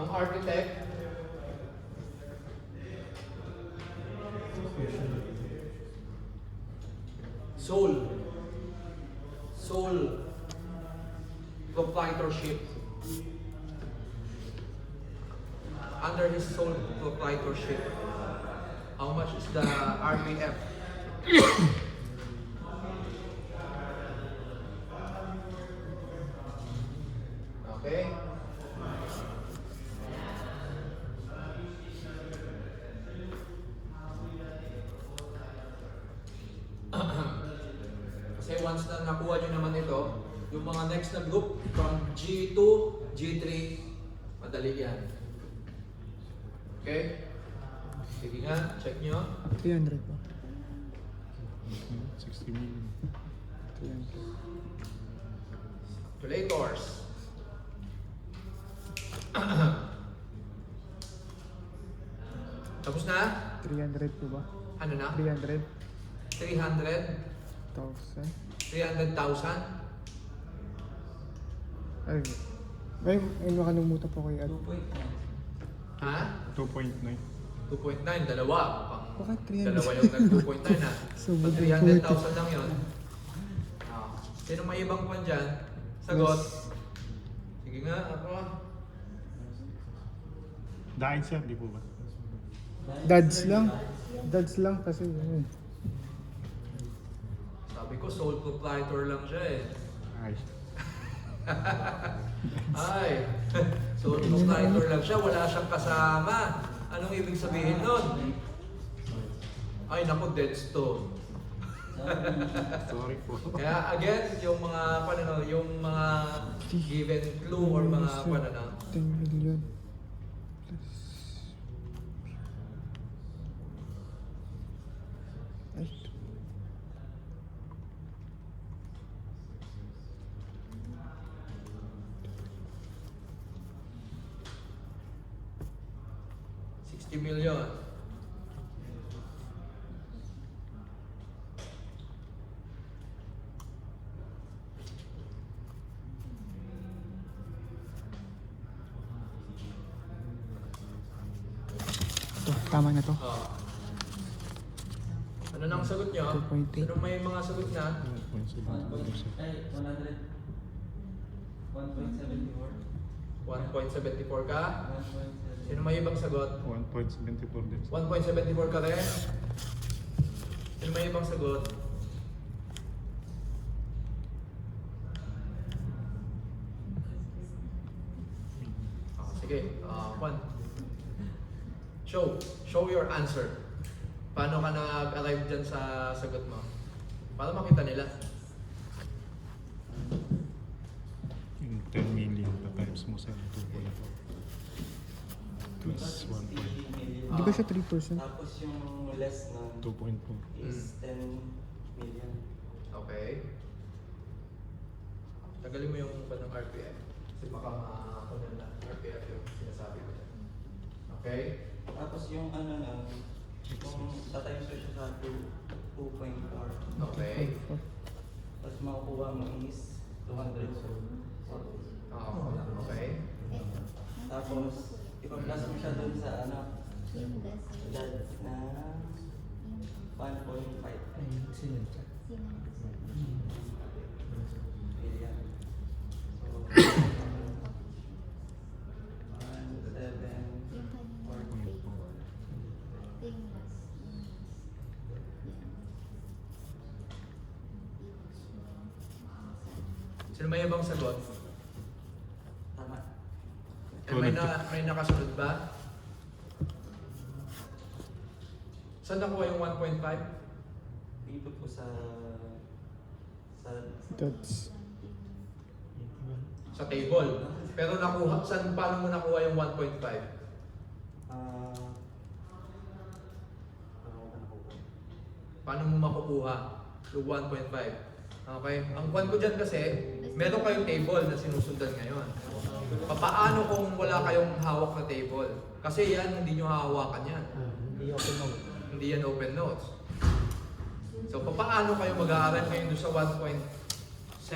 Ang architect, sole proprietorship. Under his sole proprietorship, how much is the RPF? Okay. Kasi once na nakuha nyo naman ito, yung mga next na group from G2, G3, madali yan. Okay? Sige nga, check nyo. 300 pa. 60 million. 300. Calculators. Tapos na? 300 po ba? Ano na? 300,000. 300? 300,000? Ay, may makalimutan po kayo. Ha? 2.9. 2.9, dalawa. Bakit 300? Dalawa yung nag-2.9 ha. So, So, 300,000 lang yun. Sino may ibang pan dyan? Sagot. Sige nga, ako. Dahil sir, di po ba? Dads lang. Dads lang kasi yun. Sabi ko, sole proprietor lang siya eh. Ay. Ay, sole proprietor lang siya, wala siyang kasama. Anong ibig sabihin nun? Ay, naku, deads to. Sorry po. Kaya again, yung mga yung mga given clue or mga 10 million. Plus. Ay. $60 million. Ito, tama na to. Ano nang sagot nyo? 2.8. Sino may mga sagot na? 1.74 ka? Sino may ibang sagot? 1.74 din. 1.74 ka rin? Sino may ibang sagot? Sige, Juan. Show your answer. Paano ka nag-arrive dyan sa sagot mo? Para makita nila. Yung 10 million pa times mo sa 2.4 plus 1. Di ba siya 3%? Tapos yung less na 2.4. is 10 million. Okay. Tagalin mo yung ng RPF. Kasi baka makakunan na RPF yung sinasabi ko dyan. Okay? Tapos yung ano na, kung tatimes ko siya sa 2.4. Okay. Tapos makukuha mo is 200. Okay. Tapos, ipa-plus mo siya dun sa ano, dads na 1.5 million. Sino may ibang sagot? Tama. May nakasunod ba? Saan nakuha yung 1.5? Dito po sa Dads. Sa table. Pero nakuha, paano mo nakuha yung 1.5? Paano mo makukuha yung 1.5? Okay? Ang kwan ko dyan kasi, meron kayong table na sinusundan ngayon. Paano kung wala kayong hawak na table? Kasi yan, hindi nyo hahawakan yan. Hindi yan open notes. So, paano kayo mag-aaral ngayon doon sa 1.74?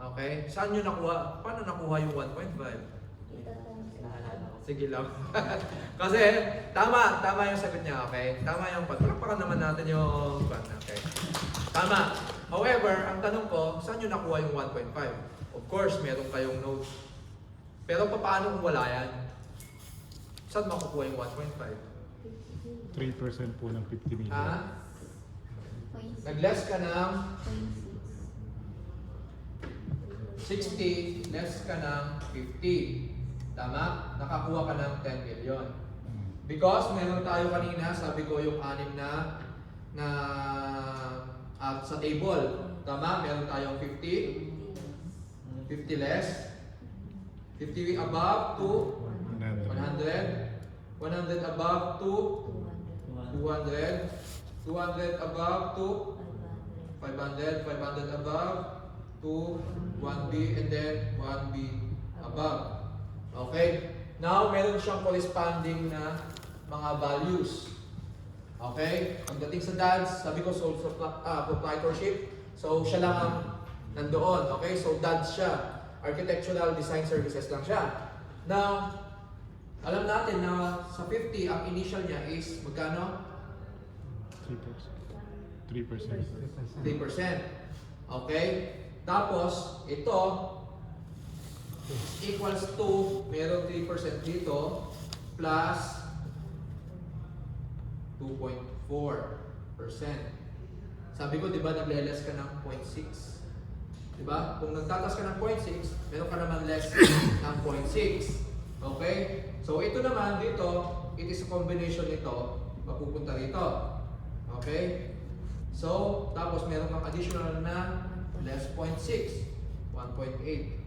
Okay? Saan nyo nakuha? Paano nakuha yung 1.5? naalala ko. Sige lang. Kasi, tama yung sagot niya, okay? Tama yung palakpakan naman natin yung okay? Tama. However, ang tanong ko, saan nyo nakuha yung 1.5? Of course, meron kayong notes. Pero paano kung wala yan? Saan makukuha yung 1.5? 3% po ng 50 million. Ha? Nag-less ka ng 60, less ka ng 50. Tama? Nakakuha ka ng 10 million. Because meron tayo kanina, sabi ko yung 6 na sa table. Tama? Meron tayong 50, 50 less, 50 above to 100, 100 above to 200, 200 above to 500, 500 above to 1B and then 1B above. Okay? Now, meron siyang corresponding na mga values. Okay? Pagdating sa dads, sabi ko sole proprietorship. So, siya lang ang nandoon. Okay? So, dads siya. Architectural design services lang siya. Now, alam natin na sa 50, ang initial niya is magkano? 3%. 3%. Okay? Tapos, ito equals to, meron 3% dito, plus 2.4%. Sabi ko, di ba, nagle-less ka ng 0.6? Di ba? Kung nagtatas ka ng 0.6, meron ka naman less ng 0.6. Okay? So, ito naman dito, it is a combination nito, mapupunta rito. Okay? So, tapos meron kang additional na less 0.6, 1.8.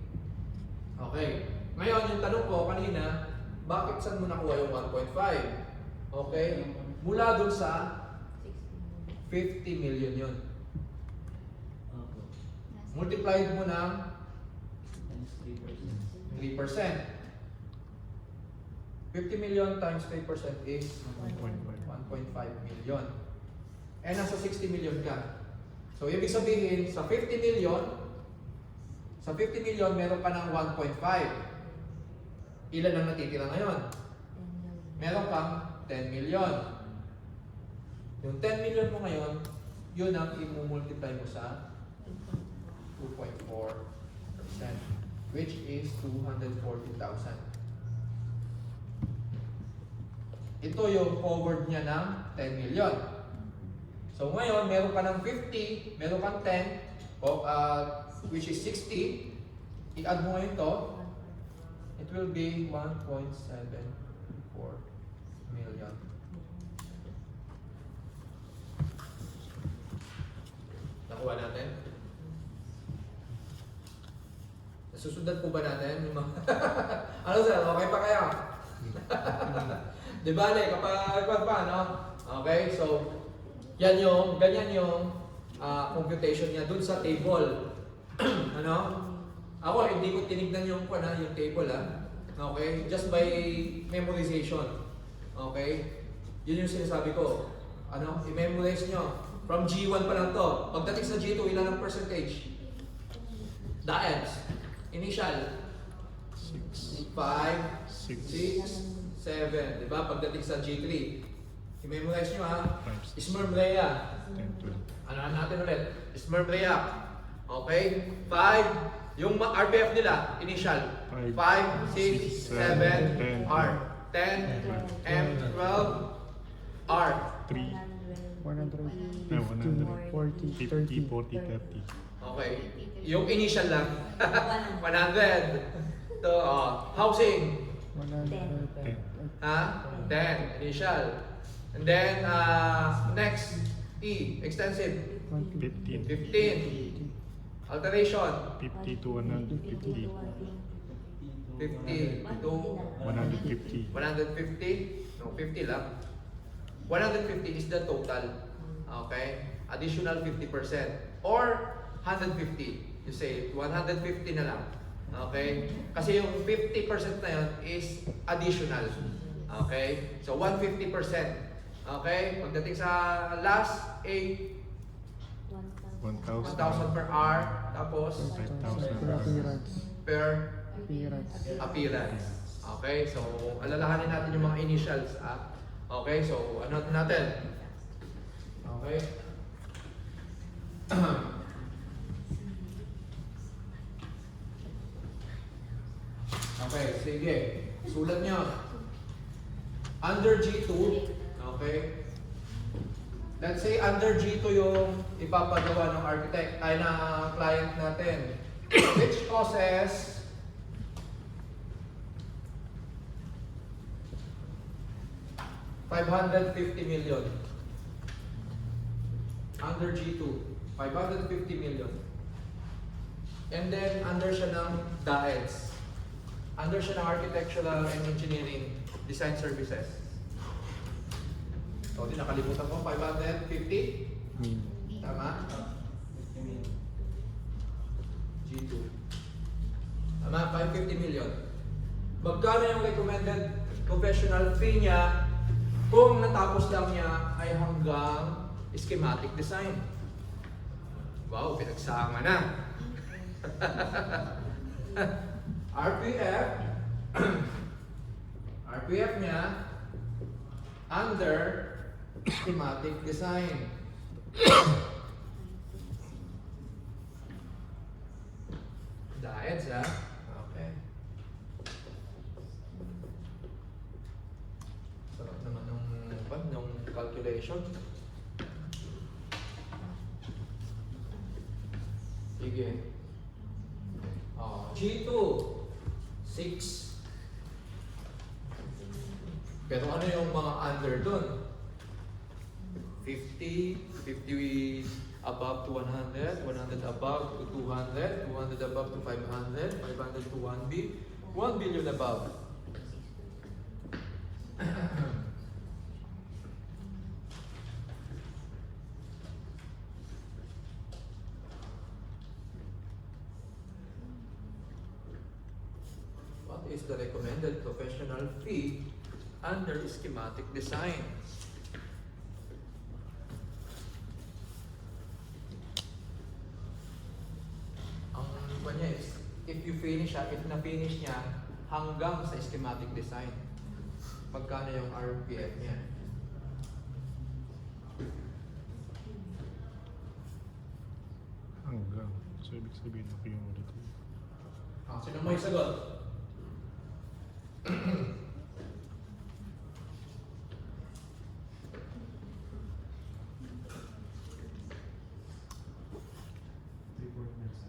Okay. Ngayon, yung tanong ko kanina, bakit saan mo nakuha yung 1.5? Okay? Mula dun sa 50 million yun. Multiplied mo ng 3%. 50 million times 3% is 1.5 million. Eh, nasa 60 million ka. So, ibig sabihin, sa 50 million, meron ka ng 1.5. Ilan ang natitira ngayon? Meron kang 10 million. Yung 10 million mo ngayon, yun ang i-multiply mo sa 2.4%, which is 240,000. Ito yung forward niya ng 10 million. So ngayon, meron ka ng 50, meron kang 10, which is 60. I-add mo ngayon to, it will be 1.74 million. Nakuha natin? Nasusundan po ba natin yung mga... Ano sir, okay pa kaya? Di ba, kapag pa, no? Okay, so, ganyan yung computation niya dun sa table. Ano? Ako, hindi ko tinignan yung table, Okay? Just by memorization. Okay? Yun yung sinasabi ko. Ano? I-memorize nyo. From G1 pa lang to. Pagdating sa G2, ilan ang percentage? Daeds. Initial. 6. 5, 6, 7. Diba? Pagdating sa G3. I-memorize nyo ha. 5, 6, Ismermrea. 10, 12. Ano natin ulit? Ismermrea. Okay? 5. Yung RPF nila, initial. 5, 6, 7, R. 10, M, 12, R. 3. 150, 100. 40, 50, 30. 40, 30. Okay. Yung initial lang. 100. To, housing. 100. Ha? 10. Initial. And then, next, E. Extensive. 15. 15. Alteration. 50 to 150. 50 to 150. 150. No, 50 lang. 150 is the total. Okay? Additional 50%. Or 150. You say 150 na lang. Okay? Kasi yung 50% na yun is additional. Okay? So 150%. Okay? Pagdating sa last, 8 1,000. 1,000 per hour. Tapos 5,000. Per appearance. per Appearance. appearance. Okay? So alalahanin natin yung mga initials. Okay? So ano natin? Okay? Okay, sige. Sulat nyo. Under G2, okay? Let's say under G2 yung ipapagawa ng architect, ay na client natin. Which causes $550 million. Under G2, 550 million. And then, under siya ng DAEDS. Under siya ng Architectural and Engineering Design Services. So, di nakalimutan ko, 550? Min. Tama? G2. Tama, 550 million. Magkano yung recommended professional fee niya kung natapos lang niya ay hanggang schematic design? Wow, pinagsama na. RPF RPF niya under schematic design. DAEDS ha? Okay. Sarap naman nung calculation. Sige. G2, 6. Pero ano yung mga under dun? 50, 50 above to 100, 100 above to 200, 200 above to 500, 500 to 1 billion above. What is the recommended professional fee under schematic design? Ang iba niya is, if you finish siya, if na-finish niya hanggang sa schematic design, magkano yung RPF niya? Hanggang. So, ibig sabihin na yung ulit. Sino may sagot?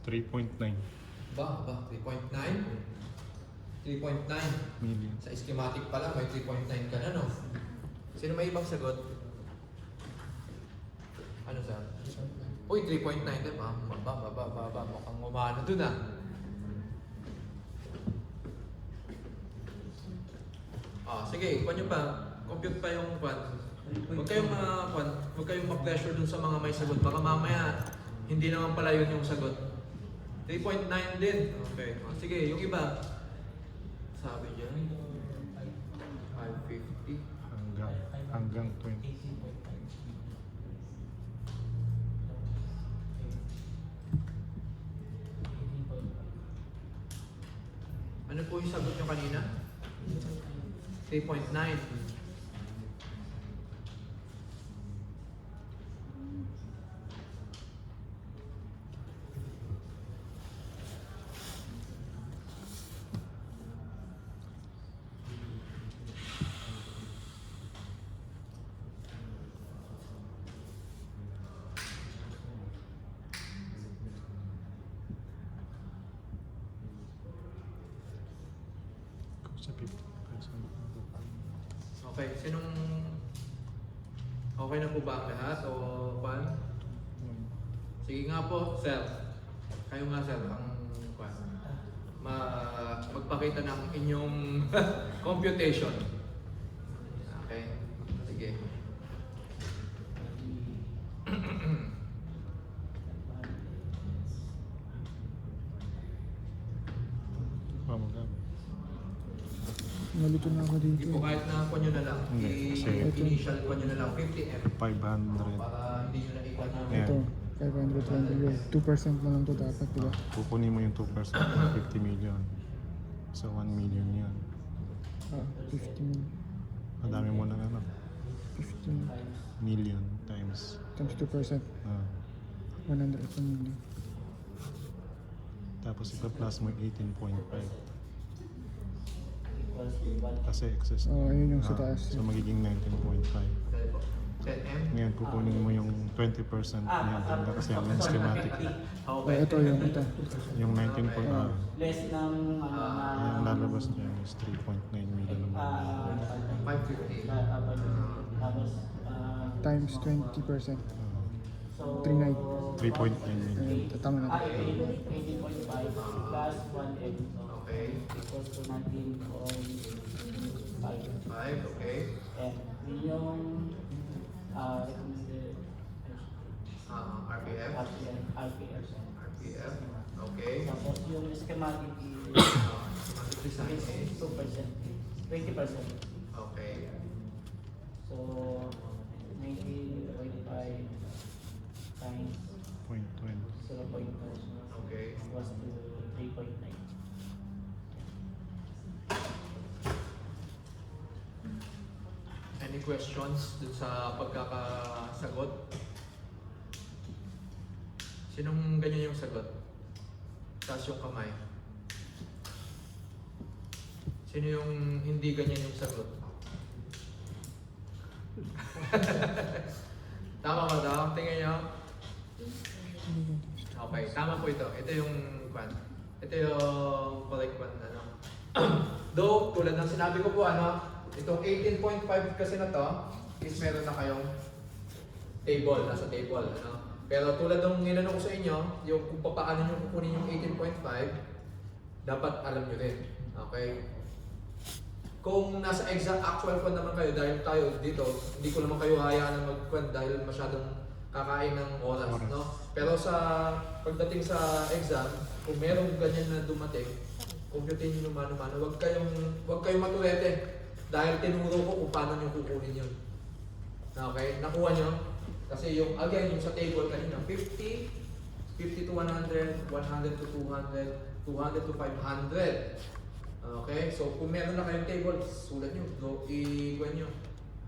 $3.9 Ba? 3.9? 3.9. million. Sa schematic pa lang, may 3.9 ka na, no? Sino may ibang sagot? Ano sa? Uy, 3.9 din. Baba. Mukhang umano dun, ah. Sige, kwan nyo pa. Compute pa yung kwan. Huwag kayong ma-pressure dun sa mga may sagot. Baka mamaya, hindi naman pala yun yung sagot. 3.9 din. Okay. Sige, yung iba. Sabi dyan. 550. Hanggang 20. Ano po yung sagot nyo kanina? 3.9. Kung sa 50%. Okay, sinong okay na po ba ang lahat o pan? Sige nga po, sir. Kayo nga sir, ang pan. Magpakita ng inyong computation. Okay, sige. Magkano? Nalito na ako dito. Hindi po kahit na po nyo na lang. Hindi, kasi- I-initial po nyo na lang 50M. 500. Para hindi nyo na iwan na. Yeah. Ito, 520. 2% na lang to dapat, diba? Kukunin mo yung 2% ng 50 million. So 1 million yan. 50 Madami mo na ano. 15 Million times. times 2%. 100 million. Tapos ipa-plus mo yung 18.5. Equals to 1. Kasi excess. Ayun yung sa taas. So magiging 19.5. 10M? Ngayon kukunin mo yung 20% niya. Ganda kasi ang schematic. Okay. Ito yung ito. Yung 19.5. Less ng ano na... Yung lalabas niya is 3.9 million naman. 550. Tapos... Times 20%. So... 3.9. 3.9 million. Ayun, tama na. 18.5 plus 1M Okay. equals to 19.5. 5, okay. And yun yung recommended RPF. RPF. RPF. Okay. Tapos yung schematic is Schematic design is 2%. 20%. okay. So 19.5 times 0.20. 0.2 Okay. equals to 3.9. Any questions dun sa pagkakasagot? Sinong ganyan yung sagot? Taas yung kamay. Sino yung hindi ganyan yung sagot? Tama ba daw? Tingnan nyo. Okay, tama po ito. Ito yung kwan. Ito yung correct kwan. Ano? Though, tulad ng sinabi ko po, itong 18.5 kasi na to is meron na kayong table, nasa table. Pero tulad ng inano ko sa inyo, yung kung paano nyo kukunin yung 18.5, dapat alam nyo rin. Okay? Kung nasa exact actual kwan naman kayo, dahil tayo dito, hindi ko naman kayo hayaan na mag-kwan dahil masyadong kakain ng oras, no? Pero sa pagdating sa exam, kung merong ganyan na dumating, computin nyo mano-mano, huwag kayong matulete dahil tinuro ko kung paano nyo kukunin yun. Okay? Nakuha nyo? Kasi yung, again, yung sa table kanina, 50, 50 to 100, 100 to 200, 200 to 500. Okay? So, kung meron na kayong table, sulat nyo, i-gwan nyo.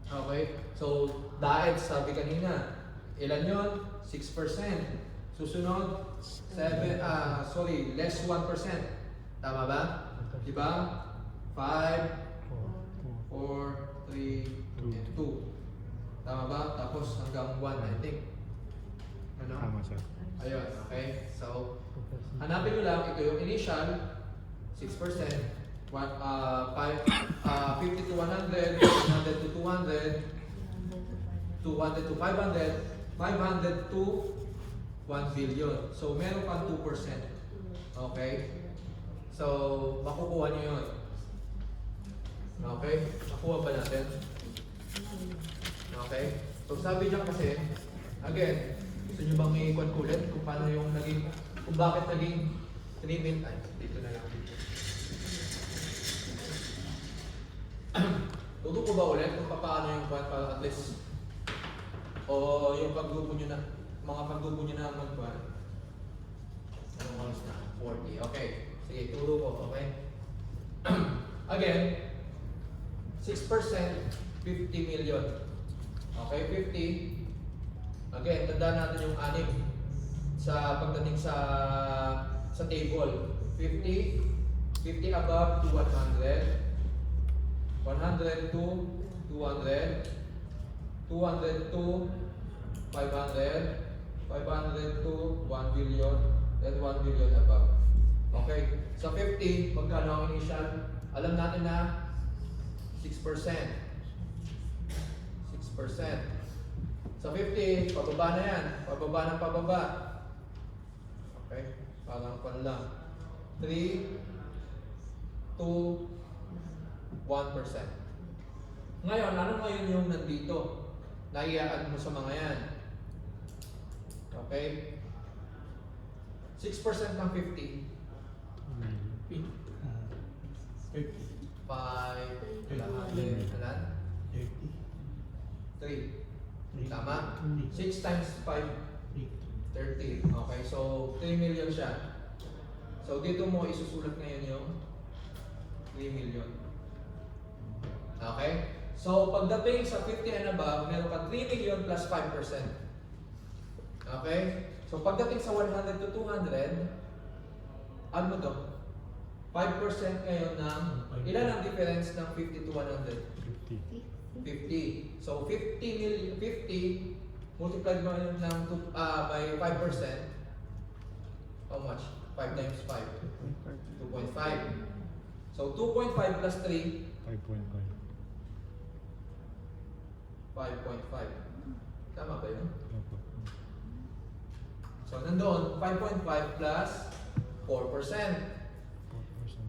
Okay? So, dahil sabi kanina, ilan yun? 6%. Susunod, less 1%. Tama ba? Diba? 5, 4, 3, and 2. Tama ba? Tapos hanggang 1, I think. Ano? Tama sir. Ayun, okay? So, hanapin nyo lang, ito yung initial, 6%, 50 to 100, 100 to 200, 200 to 500, 500 to 1 billion. So, meron pang 2%. Okay? So, makukuha nyo yun. Okay? Nakuha ba natin? Okay? So, sabi niya kasi, again, gusto nyo bang i-ikon ulit kung paano yung naging, kung bakit naging 3 million, ay, dito na lang. Tuto ko ba ulit kung paano yung kwan para at least, o yung paggrupo nyo na, mga paggrupo nyo na mag-kwan? Anong oras na? 40. Okay. Sige, turo ko, okay? Again, 6%, 50 million. Okay, 50. Again, tandaan natin yung 6 sa pagdating sa table. 50, 50 above to 100, 100 to 200, 200 to 500, 500 to 1 billion, then 1 billion above. Okay, sa 50, magkano ang initial? Alam natin na 6%. 6%. Sa 50, pababa na yan. Pababa ng pababa. Okay, parang pan lang. 3, 2, 1%. Ngayon, ano ngayon yung nandito? Naiaan mo sa mga yan. Okay? 6% ng 50. 5, ilan? 3. Tama? 6 times 5, 30. Okay, so 3 million siya. So dito mo isusulat ngayon yung 3 million. Okay? So pagdating sa 50 and above, meron ka 3 million plus 5%. Okay? So pagdating sa 100 to 200, ano mo to? 5% ngayon ng, ilan ang difference ng 50 to 100? 50. 50. So 50 million, 50 multiplied by ng by 5%. How much? 5 times 5. 2.5. So 2.5 plus 3, 5.5. 5.5. Tama ba yun? Opo. So nandoon 5.5 plus 4%. 4%.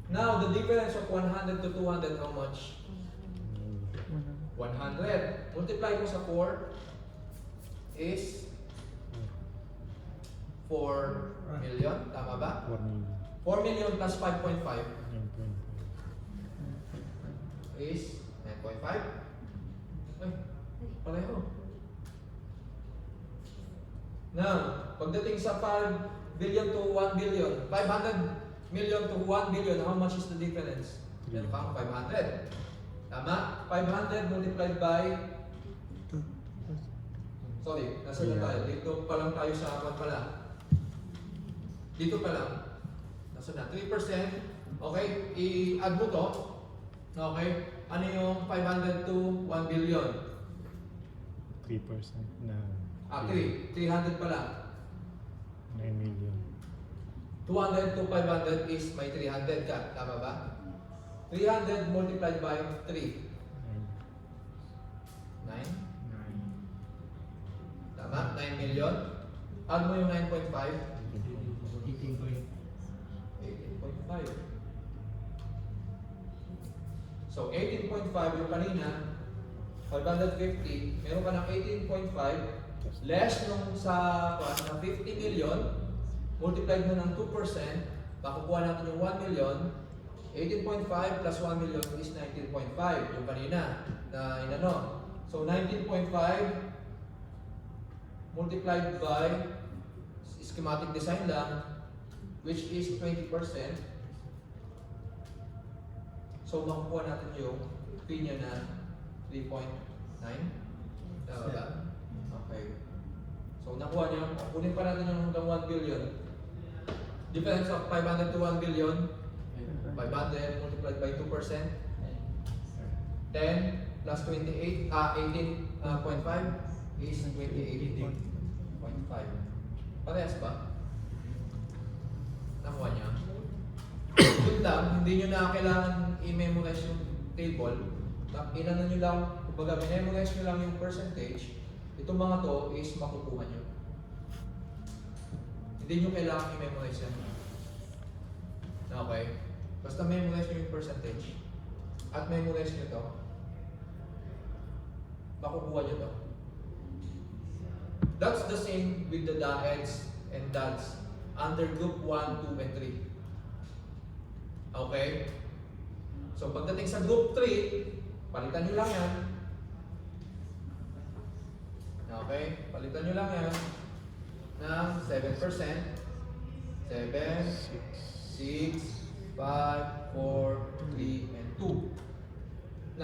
Now the difference of 100 to 200, how much? 100. Multiply mo sa 4 is 4 million. Tama ba? 4 million. 4 million plus 5.5 9.5. is 9.5. Ay, pareho. Now, pagdating sa 5 billion to 1 billion, 500 million to 1 billion, how much is the difference? Meron pang 500. Tama? 500 multiplied by... Sorry, nasa na tayo? Dito pa lang tayo sa apat pala. Dito pa lang. Nasa na? 3%. Okay? I-add mo to. Okay? Ano yung 500 to 1 billion? 3% na 3. 300 pala. 9 million. 200 to 500 is may 300 ka. Tama ba? 300 multiplied by 3. 9? 9. Tama? 9 million. Add mo yung 9.5. 18.5. So 18.5 yung kanina, 550, meron ka ng 18.5 less nung sa na 50 million, multiplied mo ng 2%, makukuha natin yung 1 million. 18.5 plus 1 million is 19.5 yung kanina na inano. So 19.5 multiplied by schematic design lang, which is 20%. So makukuha natin yung P niya na 3.9. Tama ba? Okay. So nakuha niyo, kunin pa natin yung hanggang 1 billion. Difference of 500 to 1 billion, 500 multiplied by 2%. 10 plus 28, 18.5 is 28.5. Parehas ba? Nakuha niya? Yun lang, hindi nyo na kailangan i-memorize yung table. Inano nyo lang, kumbaga, memorize nyo lang yung percentage. Itong mga to is makukuha nyo. Hindi nyo kailangan i-memorize yan. Okay? Basta memorize nyo yung percentage. At memorize nyo to. Makukuha nyo to. That's the same with the DAEDs and DADs under group 1, 2, and 3. Okay? So pagdating sa group 3, palitan nyo lang yan. Okay? Palitan nyo lang yan ng 7%. 7, 6, 5, 4, 3, and 2.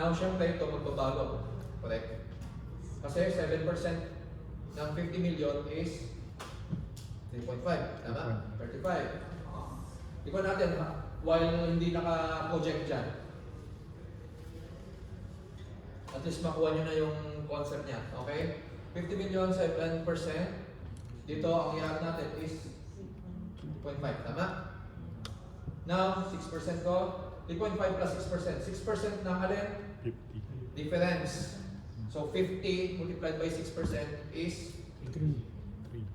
Now, syempre, ito magbabago. Correct? Kasi 7% ng 50 million is 3.5. Tama? 35. Ikaw natin, while hindi naka-project dyan, at least makuha nyo na yung concept niya. Okay? 50 million, 7%. Dito, ang iharap natin is 2.5. Tama? Now, 6% ko. 3.5 plus 6%. 6% ng alin? 50. Difference. So, 50 multiplied by 6% is 3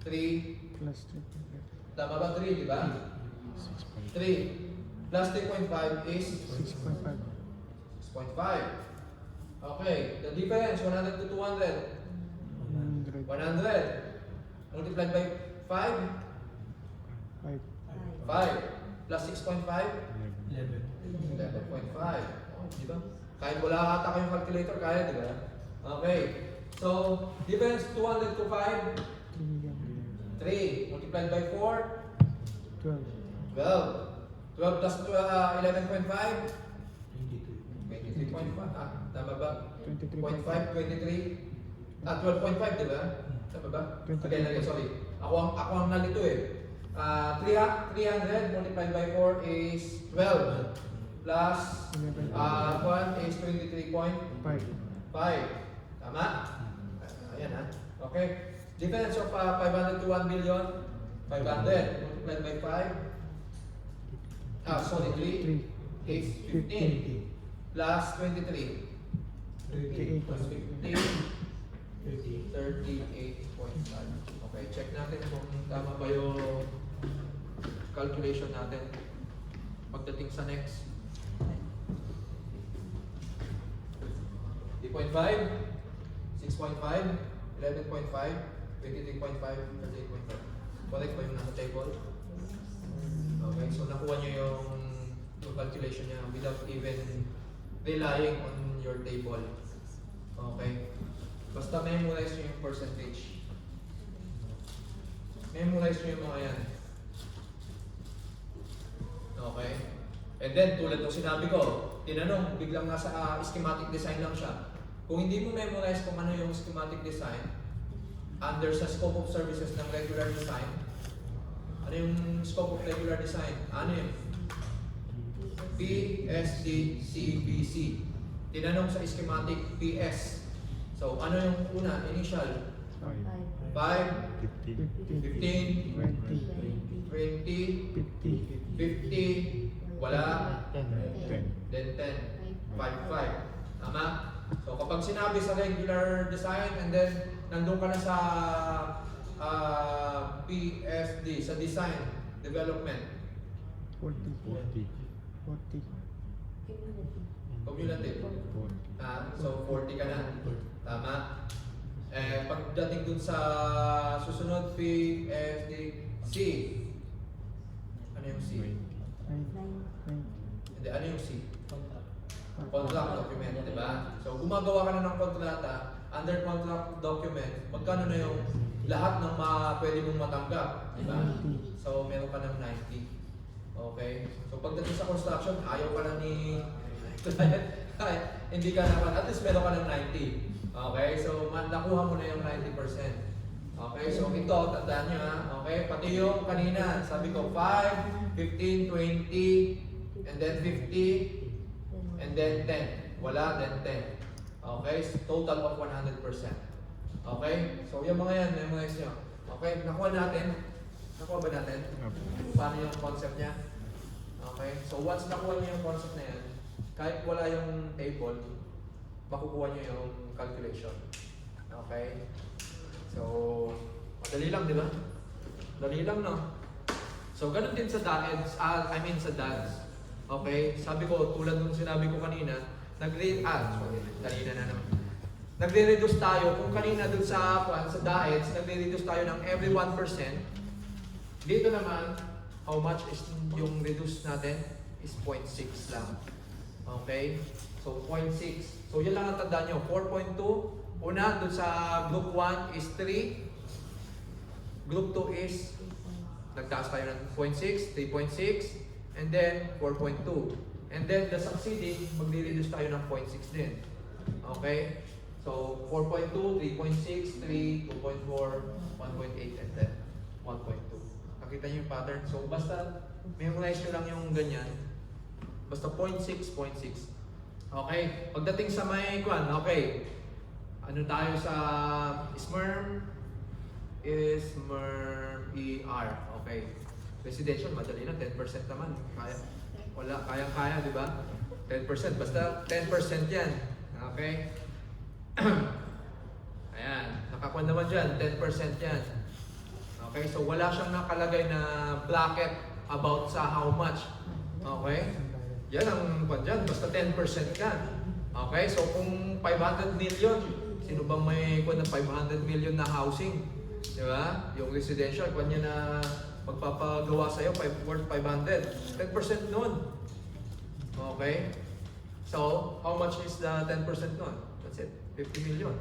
3. plus 3. Tama ba? 3, di ba? 6.5. 3 plus 3.5 is 6.5. 6.5. Okay, the difference, 100 to 200. 100. 100 multiplied by 5. 5. 5 plus 6.5. 11.5. Oh, di ba? Kahit wala ata kayong calculator, kaya, di ba? Okay. So, difference 200 to 5. 3 million. 3 multiplied by 4. 12. 12. 12 plus 11.5. 23.5. Tama ba? 23.5. 0.5, 23. 12.5, di ba? Tama ba? 23. Okay, sorry. Ako ang nalito eh. 300 multiplied by 4 is 12. Plus 1 is 23.5. 5. Tama? Ayan ha. Okay. Difference of 500 to 1 billion. 500 multiplied by 5. Sorry, 3 is 15. Plus 23. 38. Plus 15. 38.5. Okay, check natin kung tama ba yung calculation natin pagdating sa next. 3.5, 6.5, 11.5, 23.5, 38.5. Correct ba yung nasa table? Okay, so nakuha nyo yung calculation niya without even relying on your table. Okay? Basta memorize nyo yung percentage. Memorize nyo yung mga yan. Okay? And then, tulad ng sinabi ko, tinanong, biglang nasa schematic design lang siya. Kung hindi mo memorize kung ano yung schematic design, under sa scope of services ng regular design, ano yung scope of regular design? Ano yun? PSD, CBC. Tinanong sa schematic PS. So, ano yung una? Initial? 5. 5, 50. 15, 20. 20, 50. 50, wala, 10. then 10, 5, 5. Tama? So, kapag sinabi sa regular design and then nandun ka na sa PSD, sa design, development, 40. 40. 40. cumulative. 40. So, 40 ka na. Tama? Pagdating dun sa susunod, PSD, C. Ano yung C? 9. Hindi, ano yung C? Contract document, di ba? So, gumagawa ka na ng kontrata, under contract document, magkano na yung lahat ng pwede mong matanggap, di ba? So, meron ka ng 90. Okay? So, pagdating sa construction, ayaw ka na ni client. Hindi ka naman, at least meron ka ng 90. Okay? So, nakuha mo na yung 90%. Okay? So, ito, tandaan nyo ha. Okay? Pati yung kanina, sabi ko 5, 15, 20, and then 50, and then 10. Wala, then 10. Okay? So, total of 100%. Okay? So, yung mga yan, memorize nyo. Okay? Nakuha natin. Nakuha ba natin? Paano yung concept niya? Okay? So, once nakuha nyo yung concept na yan, kahit wala yung table, makukuha nyo yung calculation. Okay? So, madali lang, di ba? Madali lang, no? So, ganun din sa DADS, sa DADS. Okay? Sabi ko, tulad nung sinabi ko kanina, kanina na naman. Nagre-reduce tayo, kung kanina dun sa DAEDS, nagre-reduce tayo ng every 1%. Dito naman, how much is yung reduce natin? Is 0.6 lang. Okay? So, 0.6. So, yan lang ang tandaan nyo. 4.2. Una, dun sa group 1 is 3. Group 2 is, nagtaas tayo ng 0.6, 3.6, and then 4.2. And then the succeeding, magre-reduce tayo ng 0.6 din. Okay? So 4.2, 3.6, 3, 2.4, 1.8, and then 1.2. Nakita niyo yung pattern? So basta memorize nyo lang yung ganyan. Basta 0.6, 0.6. Okay? Pagdating sa may kwan, okay. Ano tayo sa SMERM? SMERM ER. Okay. Residential, madali na. 10% naman. Kaya. Wala. Kaya-kaya, di ba? 10%. Basta 10% yan. Okay? Ayan. Nakakuan naman dyan. 10% yan. Okay? So, wala siyang nakalagay na bracket about sa how much. Okay? Yan ang kwan dyan. Basta 10% ka. Okay? So, kung 500 million, sino bang may kwan ng 500 million na housing? Di ba? Yung residential, kwan niya na magpapagawa sa'yo, worth 500. 10% nun. Okay? So, how much is the 10% nun? That's it. 50 million.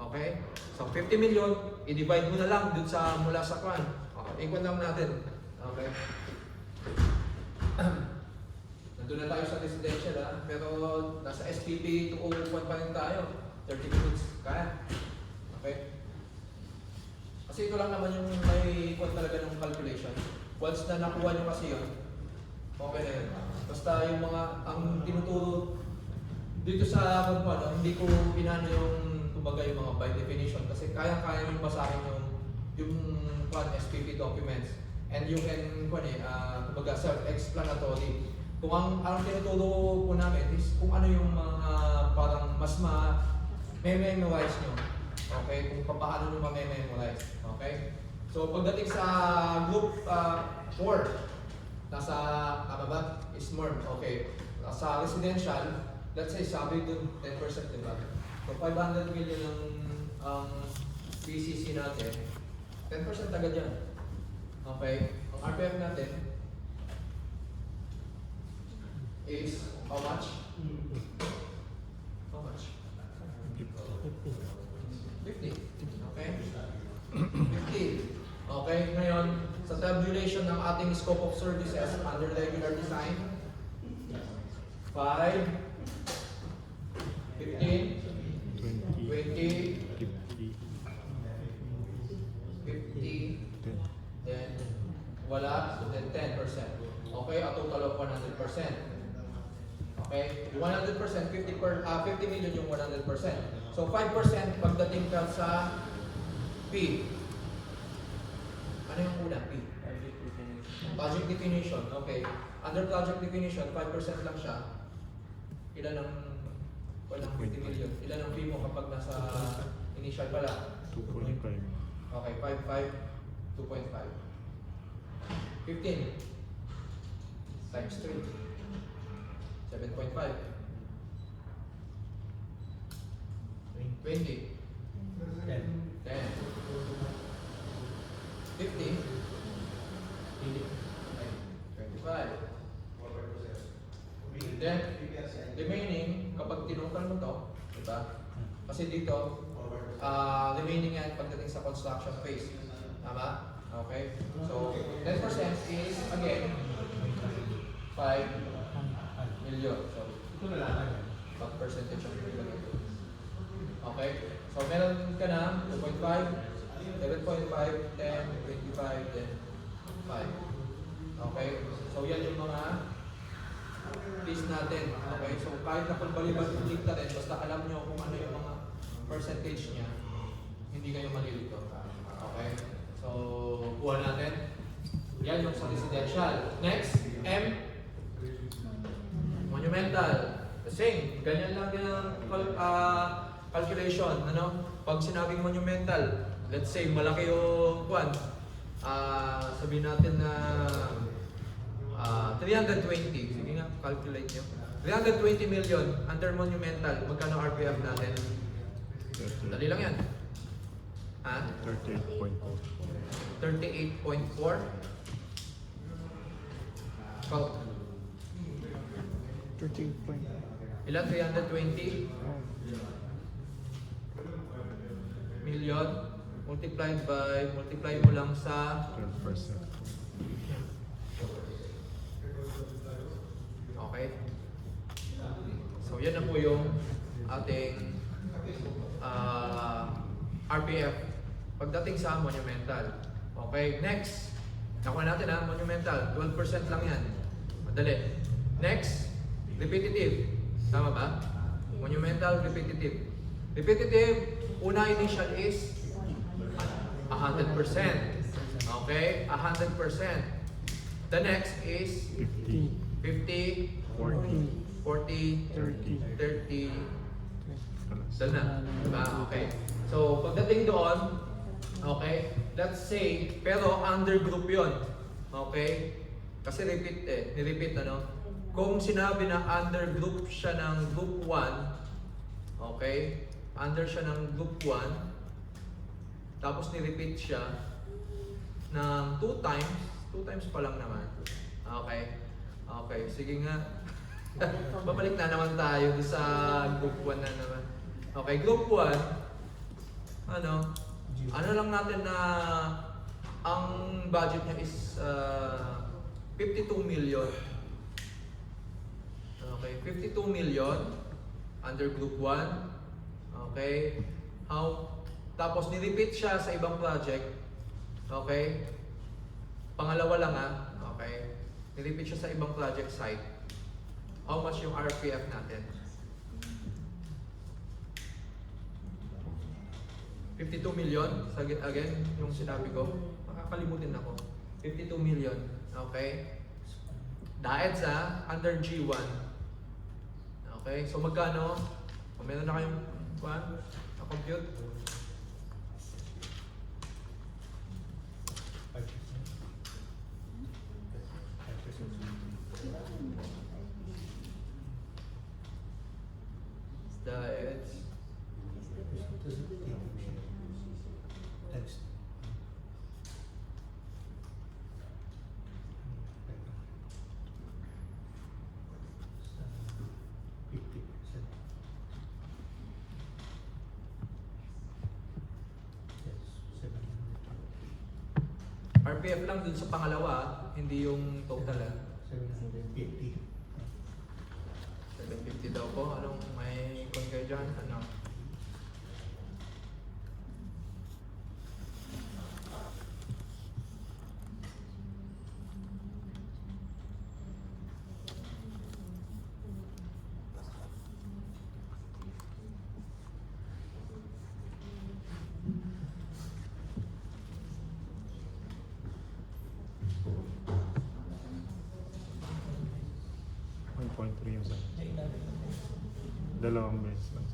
Okay? So, 50 million, i-divide mo na lang dun sa mula sa kwan. Okay, ikon lang natin. Okay? Nandun na tayo sa residential pero nasa SPP 201 pa rin tayo. 30 minutes. Kaya? Okay? Kasi ito lang naman yung may kwan talaga ng calculation. Once na nakuha nyo kasi yun, okay na yun. Basta yung mga, ang tinuturo dito sa kwan, hindi ko pinano yung kumbaga yung mga by definition kasi kaya-kaya yung basahin yung kwan SPP documents and you can kwan kumbaga self-explanatory. Kung ang tinuturo po namin is kung ano yung mga parang mas memorize nyo. Okay? Kung paano nyo memorize. Okay? So pagdating sa group 4, nasa, ano ba? SMERM. Okay. Sa residential, let's say sabi dun 10%, diba? So 500 million ang PCC natin, 10% agad yan. Okay? Ang RPF natin is how much? How much? 50. Okay? 50. Okay, ngayon, sa tabulation ng ating scope of services under regular design, 5, 15, 20, 50, then wala, then 10%. Okay, a total of 100%. Okay, 100%, 50 million yung 100%. So 5% pagdating ka sa P. Ano yung una? P? Project definition. Okay. Under project definition, 5% lang siya. Ilan ang walang 50 million? Ilan ang fee mo kapag nasa initial pa lang? 2.5. Okay, 5, 2.5. 15 times 3. 7.5. 20. 10. 50. 25. Then, remaining, kapag tinukal mo to, diba? Kasi dito, remaining yan pagdating sa construction phase. Tama? Okay? So, 10% is, again, 5 million. So, what percentage ang ilagay ito? Okay? So, meron ka na 2.5, 7.5, 10, 25, then 5. Okay? So, yan yung mga fees natin. Okay? So, kahit na pagbaliban-ulit na rin, basta alam nyo kung ano yung mga percentage niya, hindi kayo malilito. Okay? So, kuha natin. Yan yung sa residential. Next, M. Monumental. The same. Ganyan lang din ang calculation. Ano? Pag sinabing monumental, let's say malaki yung kwan. Sabihin natin na 320. Sige nga, calculate nyo. 320 million under monumental. Magkano RPF natin? Dali lang yan. Ha? 38.4. 38.4. Count. 38 point. Ilan? 320 million multiply mo lang sa 12%. okay So yan na po yung ating RPF pagdating sa monumental. Okay, next. Nakuha natin ha, monumental. 12% lang yan. Madali. Next, repetitive. Tama ba? Monumental, repetitive. Repetitive, una initial is 100%. Okay, 100%. The next is 50, 50, 40, 40, 30, 30, plus. doon na. Diba? Okay. So, pagdating doon, okay, let's say, pero under group yon. Okay? Kasi repeat eh, ni-repeat ano. Kung sinabi na under group siya ng group 1, okay, under siya ng group 1, tapos ni-repeat siya ng 2 times pa lang naman. Okay? Okay, sige nga. Babalik na naman tayo sa group 1 na naman. Okay, group 1, ano lang natin na ang budget niya is 52 million. Okay, 52 million under group 1. Okay, tapos ni-repeat siya sa ibang project. Okay, pangalawa lang okay, ni-repeat siya sa ibang project site. How much yung RPF natin? 52 million, again, yung sinabi ko, makakalimutin ako. 52 million, okay? Dahil sa under G1. Okay, so magkano? Kung meron na kayong na-compute? Dahil RPF lang dun sa pangalawa, hindi yung total 750. 750 daw po. Anong may kon kayo dyan? Ano? yung sa dalawang beses lang.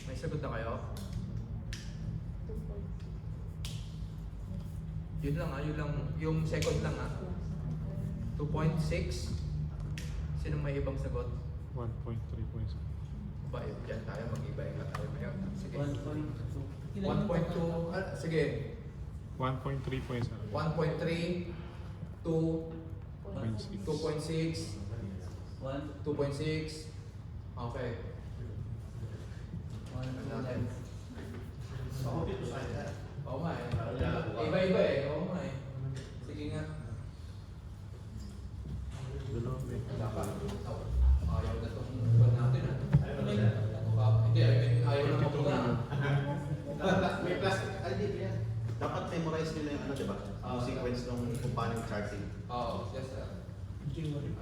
May sagot na kayo? Yun lang yun lang. Yung second lang 2.6. Sino may ibang sagot? 1.3 points. Ba, dyan tayo, mag-iba yung tayo ngayon. Sige. 1.2. 1.2, sige. 1.3 points. 1.3, 2, 2.6. 2.6, 2.6. Okay. Natin. Oo nga Iba-iba Oo nga Sige nga. Dalawang beses. Wala pa. Ayaw na itong buwan natin Hindi, ayaw na mabuka. May plastic, yan. Dapat memorize nila yung diba? Yung sequence ng kung paano yung charting. Oo, yes sir.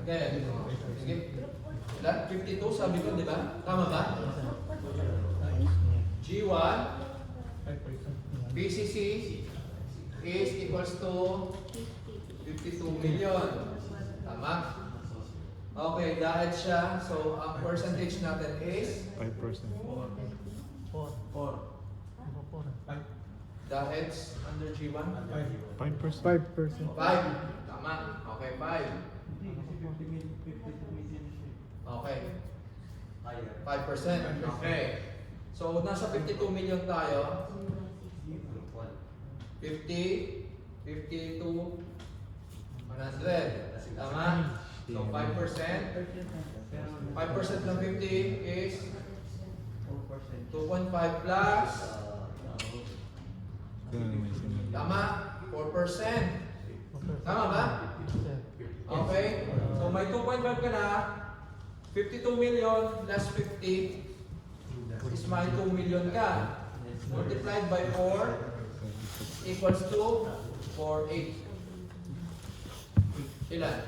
Again, sige. 52 sabi ko, di ba? Tama ba? G1, BCC, is equals to 52 million. Tama? Okay, dahil siya, so ang percentage natin is 5%. dahil under G1? 5%. 5%. 5. Tama. Okay, 5. Okay. 5%. Okay. So, nasa 52 million tayo. 50, 52, 100. Tama? So, 5%. 5% ng 50 is 2.5 plus. Ganun may sinunod. Tama? 4%. Tama ba? Okay. So, may 2.5 ka na. 52 million plus 50 is may 2 million ka. Multiplied by 4 equals to 4.8. Ilan?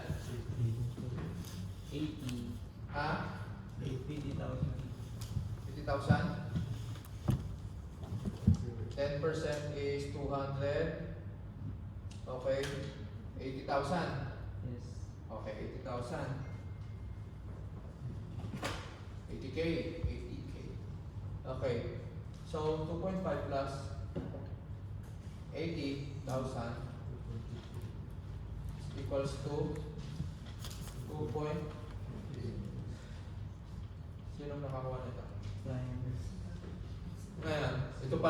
80. Ha? 80,000. 50,000? 10% is 200. Okay. 80,000. Yes. Okay, 80,000. 80K. 80K. Okay. So, 2.5 plus 80,000 equals to 2 point. Sino nakakuha nito? Ngayon, ito pa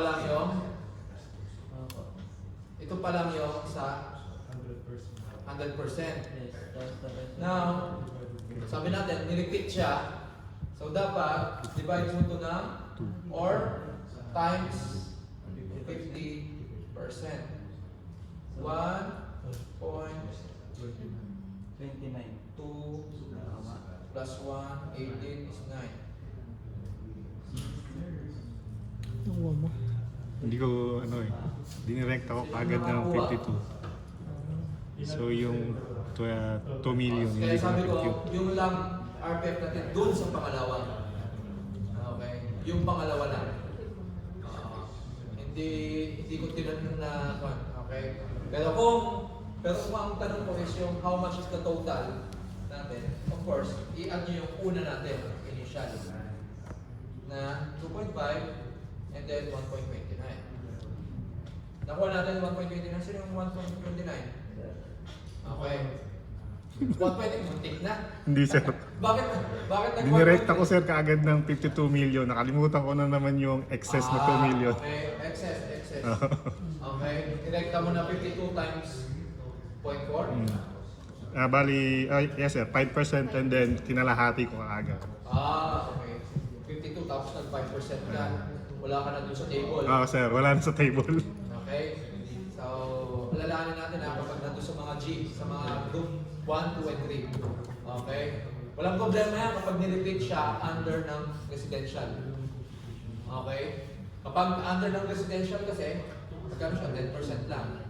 lang yung sa 100%. Now, sabi natin, nirepeat siya. So, dapat, divide mo ito ng or times 50%. 1.29. 2 plus 1, 18 is 9. Nakuha mo. Hindi ko, dinirect ako kagad ng 52. So yung 2 million, Kaya hindi ko sabi ko, na-compute. yung lang RPF natin dun sa pangalawa. Okay? Yung pangalawa lang. Hindi ko tinanong na, okay? Pero kung ang tanong ko is yung how much is the total natin, of course, i-add nyo yung una natin, initial, na 2.5 and then 1.29. Nakuha natin 1.29. Sino yung 1.29? Okay. 1.20, muntik na. Hindi sir. Bakit Dinirect ako sir kaagad ng 52 million. Nakalimutan ko na naman yung excess na 2 million. Okay, excess. Okay, direkta mo na 52 times 0.4. Bali, yes sir, 5% and then kinalahati ko kaagad. Okay. 52 tapos nag 5% ka. Wala ka na dun sa table. Sir, wala na sa table. Okay? So, alalahanin natin kapag nandun sa mga G, sa mga group 1, 2, and 3. Okay? Walang problema yan kapag nirepeat siya under ng residential. Okay? Kapag under ng residential kasi, magkano siya? 10% lang.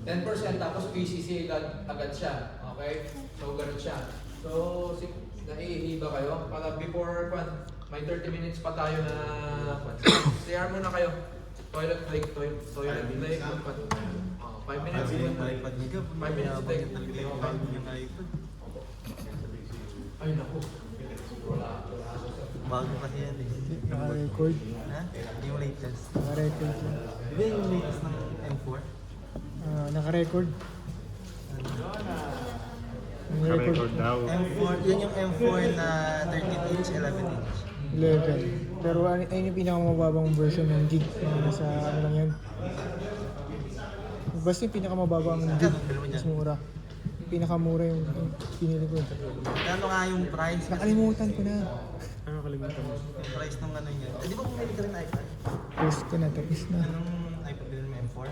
10% tapos PCC agad siya. Okay? So, ganun siya. So, naiihiba kayo. Para before, may 30 minutes pa tayo na CR muna kayo. Toilet break. 5 minutes. 5 minutes. 5 minutes break. Ay, naku. Wala. Bago kasi yan eh. Naka-record. Ha? Yung latest. Naka-record. Di ba yung latest ng M4? Naka-record. Naka-record daw. M4, yun yung M4 na 13-inch, 11-inch. 11. Pero ayun yung pinakamababang version ng gig. Nasa ano lang yan. Basta yung pinakamababang gig. Mas mura. Yung pinakamura yung pinili ko. Ano nga yung price? Nakalimutan ko na. Ano kalimutan mo? Yung price ng ano niya. Eh, di ba bumili ka rin iPad? Tapos ko na. Tapos na. Anong iPad din mo M4?